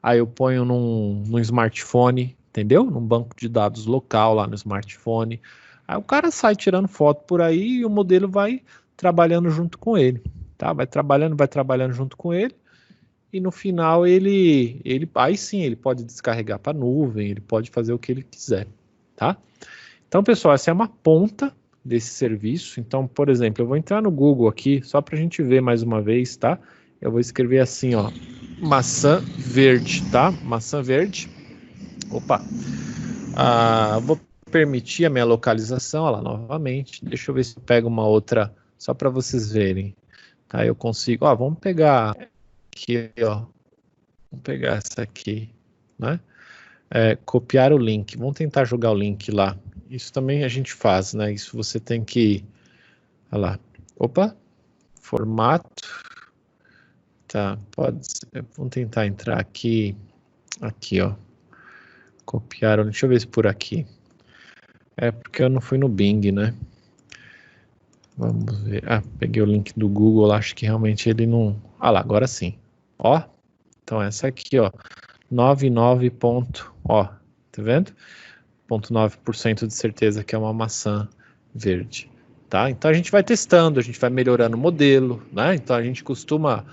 aí eu ponho num smartphone, entendeu? Num banco de dados local lá no smartphone. Aí o cara sai tirando foto por aí e o modelo vai trabalhando junto com ele, tá? Vai trabalhando junto com ele. E no final aí sim ele pode descarregar para a nuvem, ele pode fazer o que ele quiser, tá? Então, pessoal, essa é uma ponta desse serviço. Então, por exemplo, eu vou entrar no Google aqui, só para a gente ver mais uma vez, tá? Eu vou escrever assim, ó, maçã verde, tá? Maçã verde. Opa! Vou permitir a minha localização, olha lá, novamente. Deixa eu ver se eu pego uma outra, só para vocês verem. Tá, eu consigo, vamos pegar aqui, ó. Vamos pegar essa aqui, né? Copiar o link. Vamos tentar jogar o link lá. Isso também a gente faz, né? Isso você tem que... Olha lá. Opa! Formato. Tá, pode ser. Vamos tentar entrar aqui. Aqui, ó. Copiar. Deixa eu ver se por aqui. Porque eu não fui no Bing, né? Vamos ver. Peguei o link do Google. Acho que realmente ele não... lá, agora sim. Ó. Então essa aqui, ó. 99. Ó. Tá vendo? 0,9% de certeza que é uma maçã verde, tá? Então a gente vai testando, a gente vai melhorando o modelo, né? Então a gente costuma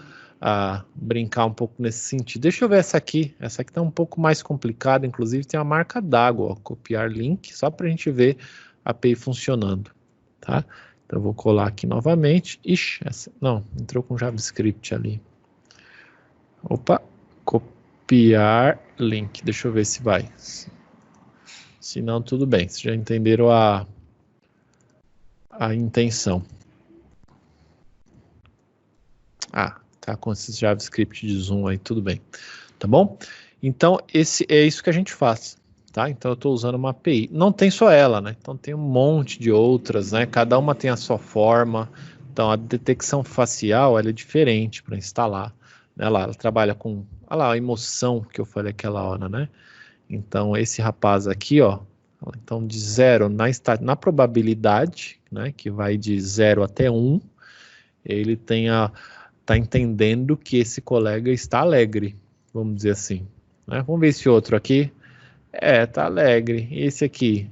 brincar um pouco nesse sentido. Deixa eu ver essa aqui tá um pouco mais complicada, inclusive tem uma marca d'água, copiar link, só para a gente ver a API funcionando, tá? Então eu vou colar aqui novamente. Ixi, não, entrou com JavaScript ali. Opa, copiar link, deixa eu ver se vai. Se não, tudo bem. Vocês já entenderam a intenção. Tá com esse JavaScript de zoom aí, tudo bem. Tá bom? Então, é isso que a gente faz. Tá? Então, eu estou usando uma API. Não tem só ela, né? Então, tem um monte de outras, né? Cada uma tem a sua forma. Então, a detecção facial, ela é diferente para instalar. Ela trabalha com... Olha lá, a emoção que eu falei aquela hora, né? Então, esse rapaz aqui, ó, então de 0 na probabilidade, né, que vai de 0 até 1, ele tem está entendendo que esse colega está alegre, vamos dizer assim, né? Vamos ver esse outro aqui. Tá alegre. E esse aqui?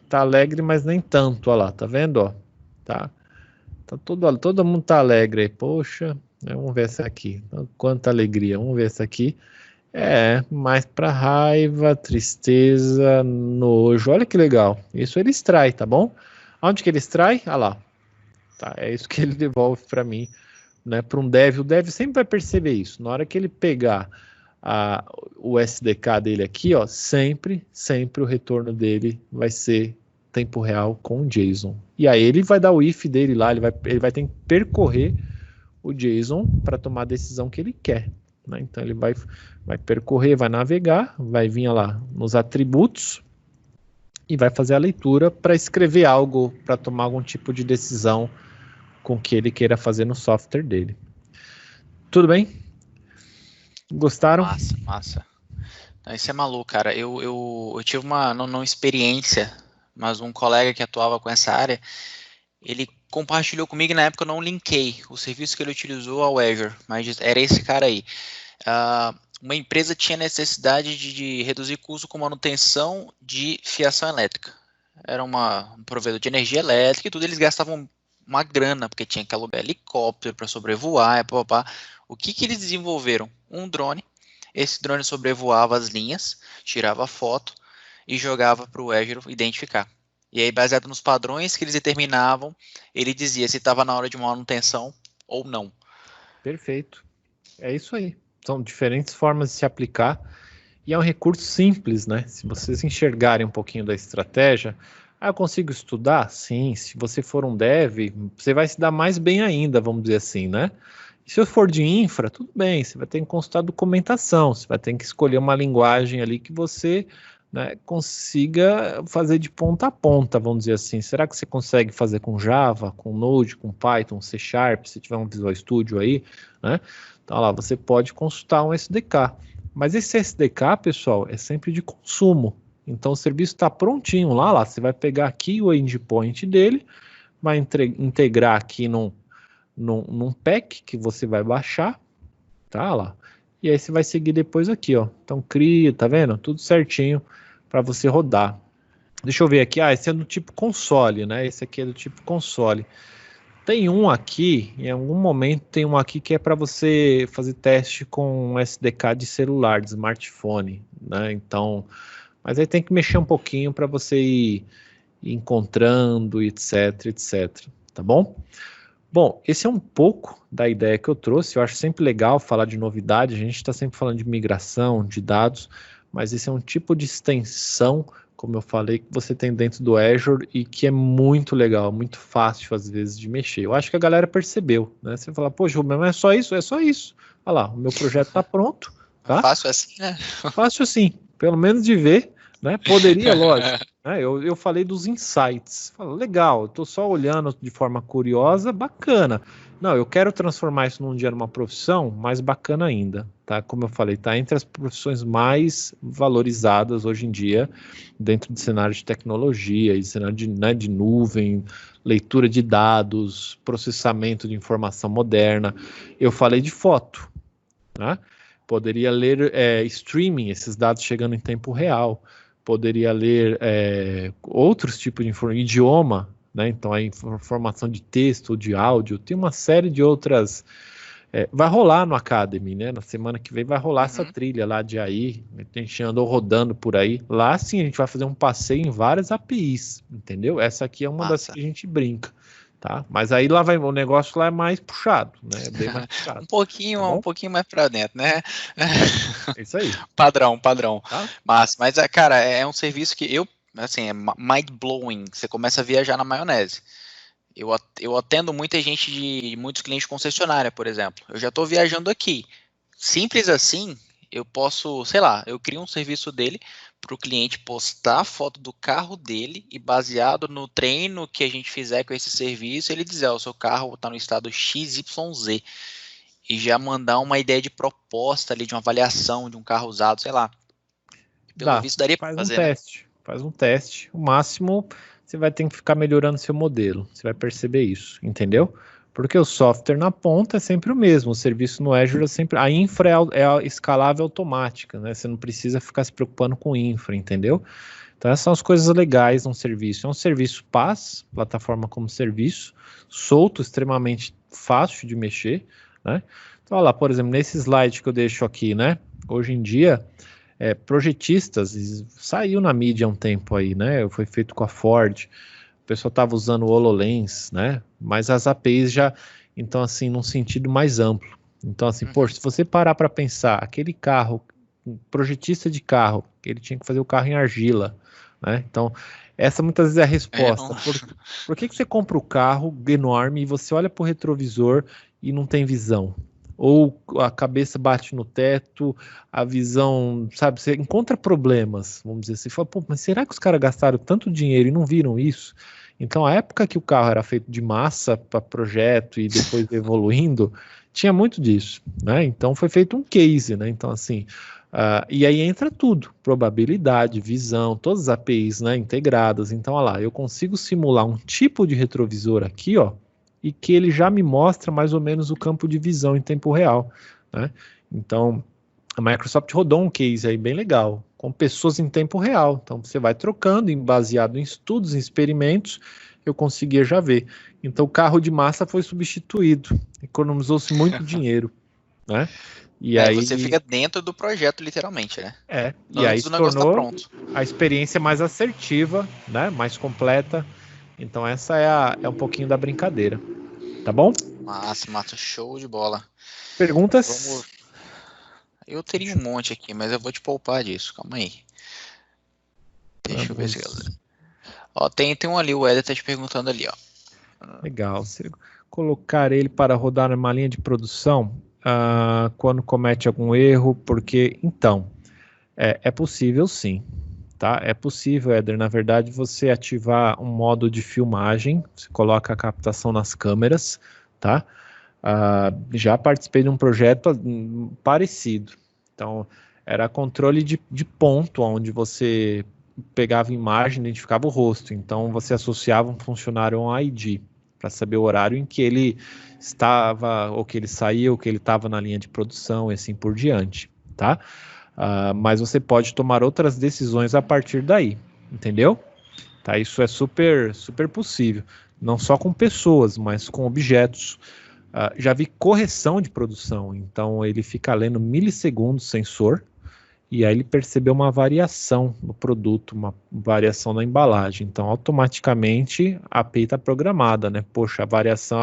Tá alegre, mas nem tanto, olha lá, tá vendo, ó? Tá todo mundo tá alegre aí, poxa, vamos ver essa aqui, quanta alegria, vamos ver essa aqui. Mais para raiva, tristeza, nojo, olha que legal, isso ele extrai, tá bom? Onde que ele extrai? Ah lá, tá, é isso que ele devolve para mim, né, para um dev. O dev sempre vai perceber isso, na hora que ele pegar o SDK dele aqui, ó, sempre o retorno dele vai ser tempo real com o JSON. E aí ele vai dar o if dele lá, ele vai ter que percorrer o JSON para tomar a decisão que ele quer, né? Então ele vai percorrer, vai navegar, vai vir lá nos atributos e vai fazer a leitura para escrever algo, para tomar algum tipo de decisão com o que ele queira fazer no software dele. Tudo bem? Gostaram? Massa. Isso é maluco, cara. Eu tive uma experiência, mas um colega que atuava com essa área, ele compartilhou comigo, e na época eu não linkei o serviço que ele utilizou ao Azure, mas era esse cara aí. Uma empresa tinha necessidade de reduzir custo com manutenção de fiação elétrica. Era um provedor de energia elétrica e tudo, eles gastavam uma grana, porque tinha que alugar helicóptero para sobrevoar, O que eles desenvolveram? Um drone. Esse drone sobrevoava as linhas, tirava foto e jogava para o Azure identificar. E aí, baseado nos padrões que eles determinavam, ele dizia se estava na hora de manutenção ou não. Perfeito. É isso aí. São diferentes formas de se aplicar e é um recurso simples, né? Se vocês enxergarem um pouquinho da estratégia, eu consigo estudar? Sim. Se você for um dev, você vai se dar mais bem ainda, vamos dizer assim, né? E se eu for de infra, tudo bem, você vai ter que consultar documentação, você vai ter que escolher uma linguagem ali que você, né, consiga fazer de ponta a ponta, vamos dizer assim. Será que você consegue fazer com Java, com Node, com Python, C Sharp, se tiver um Visual Studio aí, né? Então lá, você pode consultar um SDK. Mas esse SDK, pessoal, é sempre de consumo. Então o serviço está prontinho lá, você vai pegar aqui o endpoint dele, vai integrar aqui num pack que você vai baixar, tá lá. E aí você vai seguir depois aqui, ó. Então cria, tá vendo? Tudo certinho para você rodar. Deixa eu ver aqui, esse é do tipo console, né? Esse aqui é do tipo console. Tem um aqui, em algum momento tem um aqui que é para você fazer teste com um SDK de celular, de smartphone, né? Então, mas aí tem que mexer um pouquinho para você ir encontrando, etc, tá bom? Bom, esse é um pouco da ideia que eu trouxe. Eu acho sempre legal falar de novidade. A gente está sempre falando de migração, de dados, mas esse é um tipo de extensão, como eu falei, que você tem dentro do Azure e que é muito legal, muito fácil às vezes de mexer. Eu acho que a galera percebeu, né? Você fala, poxa, mas é só isso? É só isso. Olha lá, o meu projeto está pronto. Tá? Fácil assim, né? Fácil assim, pelo menos de ver, né? Poderia, lógico. Né? Eu falei dos insights. Falo, legal, eu estou só olhando de forma curiosa, bacana. Não, eu quero transformar isso num dia numa profissão mais bacana ainda, tá? Como eu falei, tá entre as profissões mais valorizadas hoje em dia, dentro do cenário de tecnologia, e cenário de, né, de nuvem, leitura de dados, processamento de informação moderna. Eu falei de foto, né? Poderia ler streaming, esses dados chegando em tempo real. Poderia ler outros tipos de idioma, né? Então a informação de texto ou de áudio, tem uma série de outras. Vai rolar no Academy, né? Na semana que vem vai rolar essa trilha lá de AI, a gente andou rodando por aí. Lá sim a gente vai fazer um passeio em várias APIs, entendeu? Essa aqui é uma das que a gente brinca. Tá? Mas aí lá o negócio lá é mais puxado, né? É bem mais puxado. um pouquinho mais para dentro, né? É isso aí. Padrão. Tá? Mas, cara, é um serviço que assim, é mind-blowing. Você começa a viajar na maionese. Eu atendo muita gente muitos clientes de concessionária, por exemplo. Eu já estou viajando aqui. Simples assim, eu posso, sei lá, eu crio um serviço dele para o cliente postar a foto do carro dele e baseado no treino que a gente fizer com esse serviço, ele dizer, o seu carro está no estado XYZ e já mandar uma ideia de proposta ali, de uma avaliação de um carro usado, sei lá. Pelo visto daria para fazer, Faz um teste. O máximo, você vai ter que ficar melhorando seu modelo. Você vai perceber isso, entendeu? Porque o software na ponta é sempre o mesmo, o serviço no Azure é sempre... A infra é escalável automática, né? Você não precisa ficar se preocupando com infra, entendeu? Então essas são as coisas legais num serviço. É um serviço PaaS, plataforma como serviço, solto, extremamente fácil de mexer, né? Então, olha lá, por exemplo, nesse slide que eu deixo aqui, né? Hoje em dia, projetistas, saiu na mídia há um tempo aí, né? Foi feito com a Ford, o pessoal estava usando o HoloLens, né? Mas as APIs já, então assim, num sentido mais amplo. Então assim, poxa, se você parar para pensar, aquele carro, um projetista de carro, ele tinha que fazer o carro em argila, né? Então, essa muitas vezes é a resposta. Por que você compra o carro enorme e você olha para o retrovisor e não tem visão? Ou a cabeça bate no teto, a visão, sabe, você encontra problemas, vamos dizer assim, fala, pô, mas será que os caras gastaram tanto dinheiro e não viram isso? Então, a época que o carro era feito de massa para projeto e depois evoluindo, tinha muito disso, né? Então, foi feito um case, né? Então, assim, e aí entra tudo, probabilidade, visão, todas as APIs, né, integradas. Então, olha lá, eu consigo simular um tipo de retrovisor aqui, ó, e que ele já me mostra mais ou menos o campo de visão em tempo real, né? Então, a Microsoft rodou um case aí bem legal, com pessoas em tempo real. Então, você vai trocando, baseado em estudos, em experimentos, eu conseguia já ver. Então, o carro de massa foi substituído, economizou-se muito dinheiro, né? E aí você fica dentro do projeto, literalmente, né? E aí do negócio tá pronto. A experiência mais assertiva, né? Mais completa. Então essa é um pouquinho da brincadeira. Tá bom? Massa, show de bola. Perguntas? Eu teria um monte aqui, mas eu vou te poupar disso. Calma aí. Deixa eu ver se... Ó, tem um ali, o Éder tá te perguntando ali, ó. Legal. Se colocar ele para rodar numa linha de produção, quando comete algum erro, porque... Então, é possível sim. Tá? É possível, Éder, na verdade, você ativar um modo de filmagem, você coloca a captação nas câmeras, tá? Já participei de um projeto parecido. Então, era controle de ponto, onde você pegava imagem, identificava o rosto. Então, você associava um funcionário a um ID, para saber o horário em que ele estava, ou que ele saía, ou que ele estava na linha de produção, e assim por diante, tá? Mas você pode tomar outras decisões a partir daí, entendeu? Tá, isso é super possível, não só com pessoas, mas com objetos. Já vi correção de produção, então ele fica lendo milissegundos o sensor, e aí ele percebeu uma variação no produto, uma variação na embalagem, então automaticamente a API está programada, né? Poxa, a variação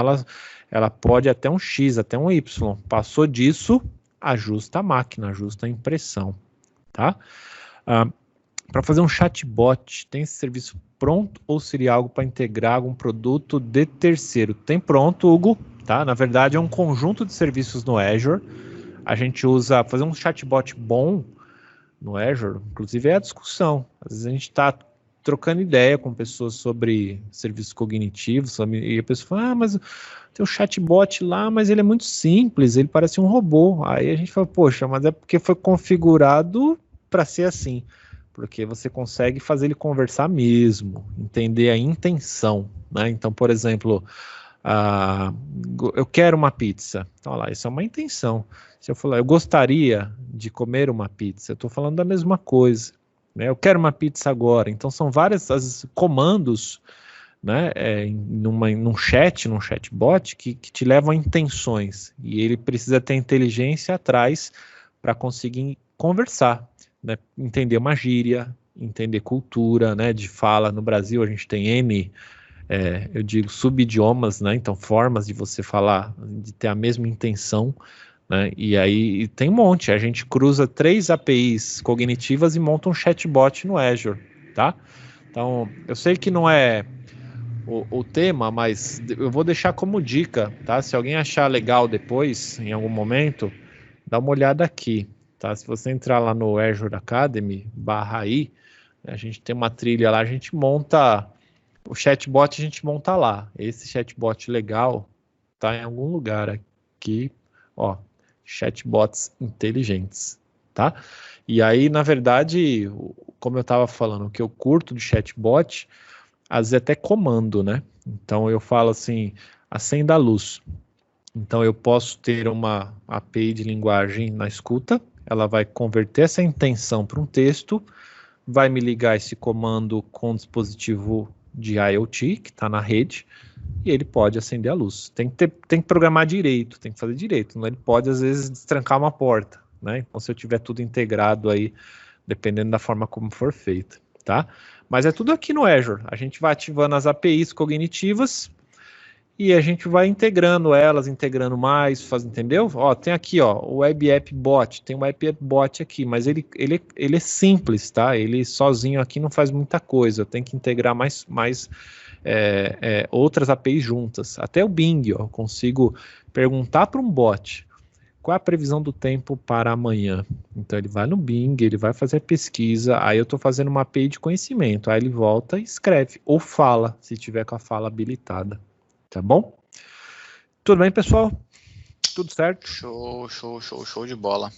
ela pode até um X, até um Y, passou disso, ajusta a máquina, ajusta a impressão, tá? Para fazer um chatbot, tem esse serviço pronto ou seria algo para integrar algum produto de terceiro? Tem pronto, Hugo, tá? Na verdade é um conjunto de serviços no Azure. A gente usa, fazer um chatbot bom no Azure, inclusive é a discussão. Às vezes a gente está trocando ideia com pessoas sobre serviços cognitivos, e a pessoa fala, mas tem um chatbot lá, mas ele é muito simples, ele parece um robô. Aí a gente fala, poxa, mas é porque foi configurado para ser assim, porque você consegue fazer ele conversar mesmo, entender a intenção, né? Então, por exemplo, eu quero uma pizza. Então, olha lá, isso é uma intenção. Se eu falar, eu gostaria de comer uma pizza, eu estou falando da mesma coisa, né? Eu quero uma pizza agora. Então, são vários comandos, né, num chatbot que te levam a intenções, e ele precisa ter inteligência atrás para conseguir conversar, né, entender uma gíria, entender cultura, né, de fala. No Brasil a gente tem eu digo subidiomas, né, então formas de você falar, de ter a mesma intenção, né, e aí tem um monte, a gente cruza 3 APIs cognitivas e monta um chatbot no Azure, tá? Então, eu sei que não é o tema, mas eu vou deixar como dica, tá? Se alguém achar legal depois, em algum momento, dá uma olhada aqui, tá? Se você entrar lá no Azure Academy /i, a gente tem uma trilha lá, a gente monta o chatbot, a gente monta lá. Esse chatbot legal tá em algum lugar aqui, ó, chatbots inteligentes, tá? E aí, na verdade, como eu estava falando, o que eu curto de chatbot, às vezes até comando, né? Então eu falo assim, acenda a luz. Então eu posso ter uma API de linguagem na escuta, ela vai converter essa intenção para um texto, vai me ligar esse comando com o dispositivo de IoT, que está na rede, e ele pode acender a luz. Tem que programar direito, tem que fazer direito, né? Ele pode às vezes destrancar uma porta, né? Então se eu tiver tudo integrado aí, dependendo da forma como for feita, tá? Mas é tudo aqui no Azure, a gente vai ativando as APIs cognitivas, e a gente vai integrando elas, integrando mais, entendeu? Ó, tem aqui, ó, o Web App Bot, tem um Web App Bot aqui, mas ele é simples, tá? Ele sozinho aqui não faz muita coisa, eu tenho que integrar mais outras APIs juntas. Até o Bing, ó, eu consigo perguntar para um bot qual é a previsão do tempo para amanhã. Então ele vai no Bing, ele vai fazer a pesquisa, aí eu estou fazendo uma API de conhecimento, aí ele volta e escreve, ou fala, se tiver com a fala habilitada. Tá bom? Tudo bem, pessoal? Tudo certo? Show de bola.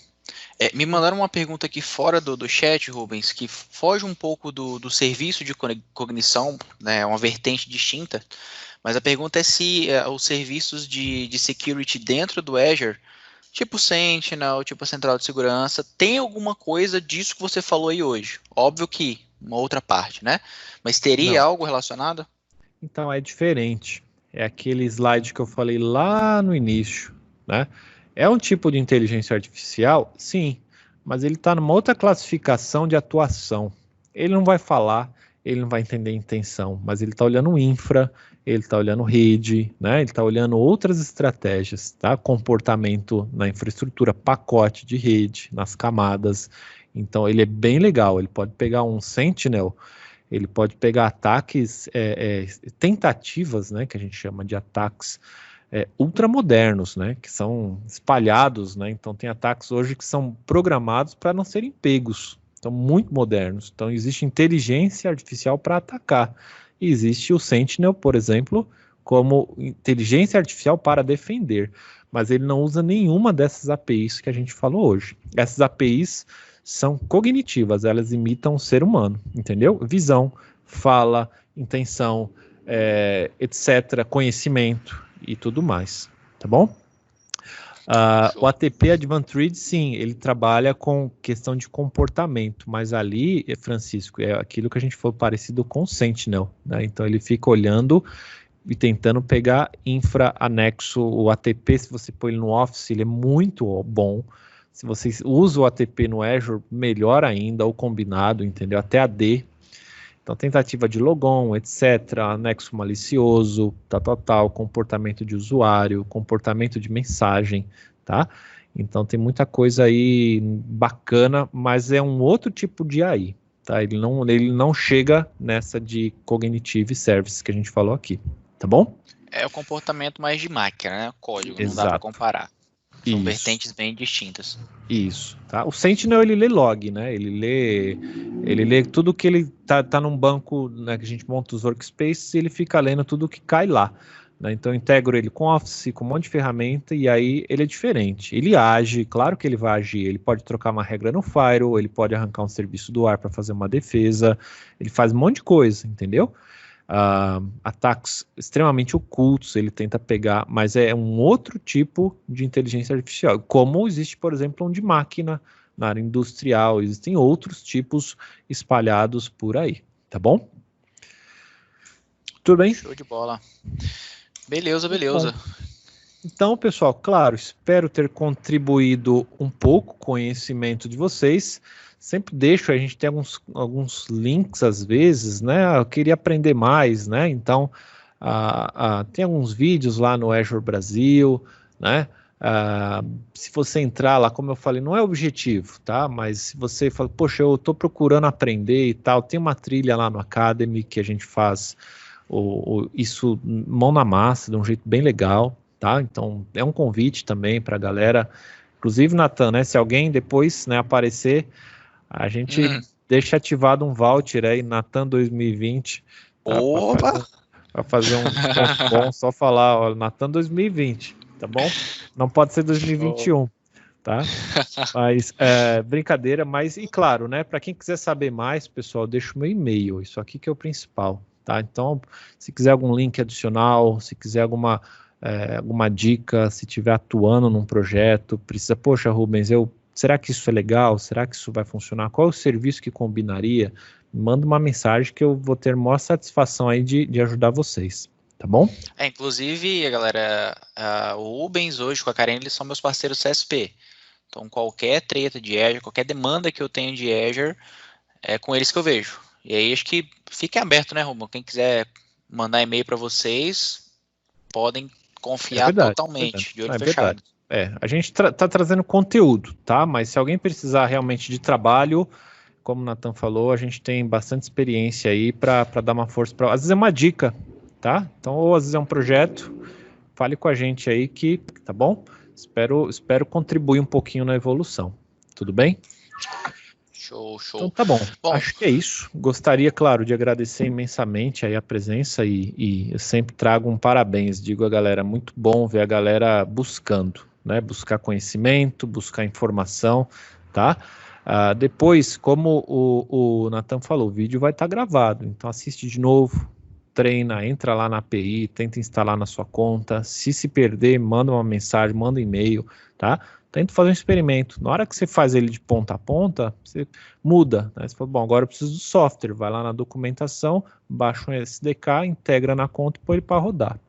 Me mandaram uma pergunta aqui fora do chat, Rubens, que foge um pouco do serviço de cognição, né, uma vertente distinta, mas a pergunta é se os serviços de security dentro do Azure, tipo Sentinel, tipo a Central de Segurança, tem alguma coisa disso que você falou aí hoje? Óbvio que uma outra parte, né? Mas teria algo relacionado? Então é diferente. É aquele slide que eu falei lá no início, né? É um tipo de inteligência artificial? Sim, mas ele está numa outra classificação de atuação. Ele não vai falar, ele não vai entender a intenção, mas ele está olhando infra, ele está olhando rede, né? Ele está olhando outras estratégias, tá? Comportamento na infraestrutura, pacote de rede, nas camadas. Então ele é bem legal, ele pode pegar um Sentinel, ele pode pegar ataques, tentativas, né, que a gente chama de ataques ultramodernos, né, que são espalhados, né, então tem ataques hoje que são programados para não serem pegos, então muito modernos. Então existe inteligência artificial para atacar, e existe o Sentinel, por exemplo, como inteligência artificial para defender, mas ele não usa nenhuma dessas APIs que a gente falou hoje. Essas APIs são cognitivas, elas imitam o ser humano, entendeu? Visão, fala, intenção, etc., conhecimento e tudo mais, tá bom? O ATP Advanced Read, sim, ele trabalha com questão de comportamento, mas ali, Francisco, é aquilo que a gente falou parecido com o Sentinel, né? Então ele fica olhando e tentando pegar infra anexo, o ATP, se você põe ele no Office, ele é muito bom. Se você usa o ATP no Azure, melhor ainda, ou combinado, entendeu? Até AD. Então, tentativa de logon, etc., anexo malicioso, tal, comportamento de usuário, comportamento de mensagem, tá? Então, tem muita coisa aí bacana, mas é um outro tipo de AI, tá? Ele não chega nessa de cognitive service que a gente falou aqui, tá bom? É o comportamento mais de máquina, né? Código, Exato. Não dá para comparar. São Isso. vertentes bem distintas. Isso, tá? O Sentinel, ele lê log, né? Ele lê tudo que ele tá num banco, né, que a gente monta os workspaces, e ele fica lendo tudo que cai lá, né? Então eu integro ele com Office, com um monte de ferramenta, e aí ele é diferente. Ele age, claro que ele vai agir, ele pode trocar uma regra no firewall, ele pode arrancar um serviço do ar para fazer uma defesa, ele faz um monte de coisa, entendeu? Ataques extremamente ocultos, ele tenta pegar, mas é um outro tipo de inteligência artificial, como existe, por exemplo, um de máquina na área industrial, existem outros tipos espalhados por aí, tá bom? Tudo bem? Show de bola. Beleza. Então, pessoal, claro, espero ter contribuído um pouco com o conhecimento de vocês. Sempre deixo, a gente tem alguns links às vezes, né? Eu queria aprender mais, né? Então, tem alguns vídeos lá no Azure Brasil, né? Se você entrar lá, como eu falei, não é objetivo, tá? Mas se você fala, poxa, eu estou procurando aprender e tal, tem uma trilha lá no Academy que a gente faz isso mão na massa, de um jeito bem legal, tá? Então, é um convite também para a galera. Inclusive, Nathan, né? Se alguém depois, né, aparecer, a gente deixa ativado um voucher aí, Nathan 2020. Opa! Para fazer um desconto bom, só falar, ó, Nathan 2020, tá bom? Não pode ser 2021, tá? Mas, brincadeira, mas, e claro, né, para quem quiser saber mais, pessoal, deixa o meu e-mail, isso aqui que é o principal, tá? Então, se quiser algum link adicional, se quiser alguma dica, se estiver atuando num projeto, precisa, poxa, Rubens, será que isso é legal? Será que isso vai funcionar? Qual é o serviço que combinaria? Manda uma mensagem que eu vou ter maior satisfação aí de ajudar vocês, tá bom? Inclusive, galera, o Rubens hoje com a Karen, eles são meus parceiros CSP. Então, qualquer treta de Azure, qualquer demanda que eu tenho de Azure, é com eles que eu vejo. E aí, acho que fique aberto, né, Rubens? Quem quiser mandar e-mail para vocês, podem confiar totalmente, de olho fechado. A gente tá trazendo conteúdo, tá? Mas se alguém precisar realmente de trabalho, como o Nathan falou, a gente tem bastante experiência aí para dar uma força para. Às vezes é uma dica, tá? Então, ou às vezes é um projeto, fale com a gente aí que, tá bom? Espero contribuir um pouquinho na evolução. Tudo bem? Show. Então tá bom. Acho que é isso. Gostaria, claro, de agradecer imensamente aí a presença e eu sempre trago um parabéns. Digo a galera, muito bom ver a galera buscando, né? Buscar conhecimento, buscar informação, tá? Depois, como o Nathan falou, o vídeo vai estar gravado, então assiste de novo, treina, entra lá na API, tenta instalar na sua conta. Se perder, manda uma mensagem, manda um e-mail, tá? Tenta fazer um experimento. Na hora que você faz ele de ponta a ponta, você muda, né? Você fala, bom, agora eu preciso do software. Vai lá na documentação, baixa um SDK, integra na conta e põe ele para rodar.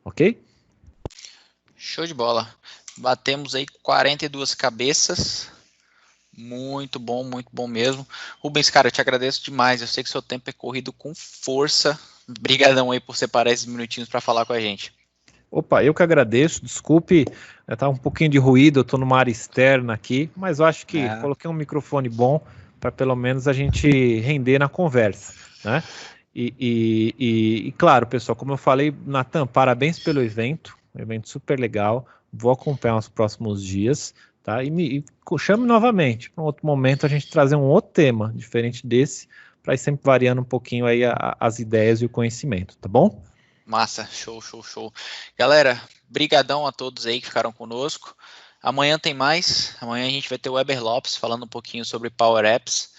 Ok? Show de bola. Batemos aí 42 cabeças. Muito bom mesmo. Rubens, cara, eu te agradeço demais. Eu sei que seu tempo é corrido com força. Obrigadão aí por separar esses minutinhos para falar com a gente. Opa, eu que agradeço, desculpe, tá um pouquinho de ruído, eu estou numa área externa aqui, mas eu acho que coloquei um microfone bom para pelo menos a gente render na conversa, né? E claro, pessoal, como eu falei, Nathan, parabéns pelo evento, um evento super legal, vou acompanhar os próximos dias, tá? E chame novamente, para um outro momento a gente trazer um outro tema diferente desse, para ir sempre variando um pouquinho aí as ideias e o conhecimento, tá bom? Massa, show. Galera, brigadão a todos aí que ficaram conosco. Amanhã tem mais. Amanhã a gente vai ter o Weber Lopes falando um pouquinho sobre Power Apps.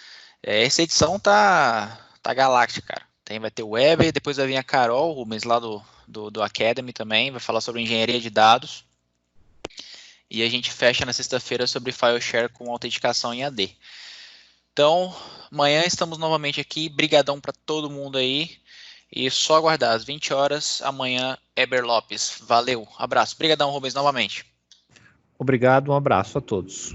Essa edição tá galáctica, cara. Vai ter o Weber, depois vai vir a Carol Rubens lá do Academy também, vai falar sobre engenharia de dados. E a gente fecha na sexta-feira sobre File Share com autenticação em AD. Então, amanhã estamos novamente aqui. Brigadão para todo mundo aí. E só aguardar, às 20 horas, amanhã, Weber Lopes. Valeu, abraço. Obrigadão, Rubens, novamente. Obrigado, um abraço a todos.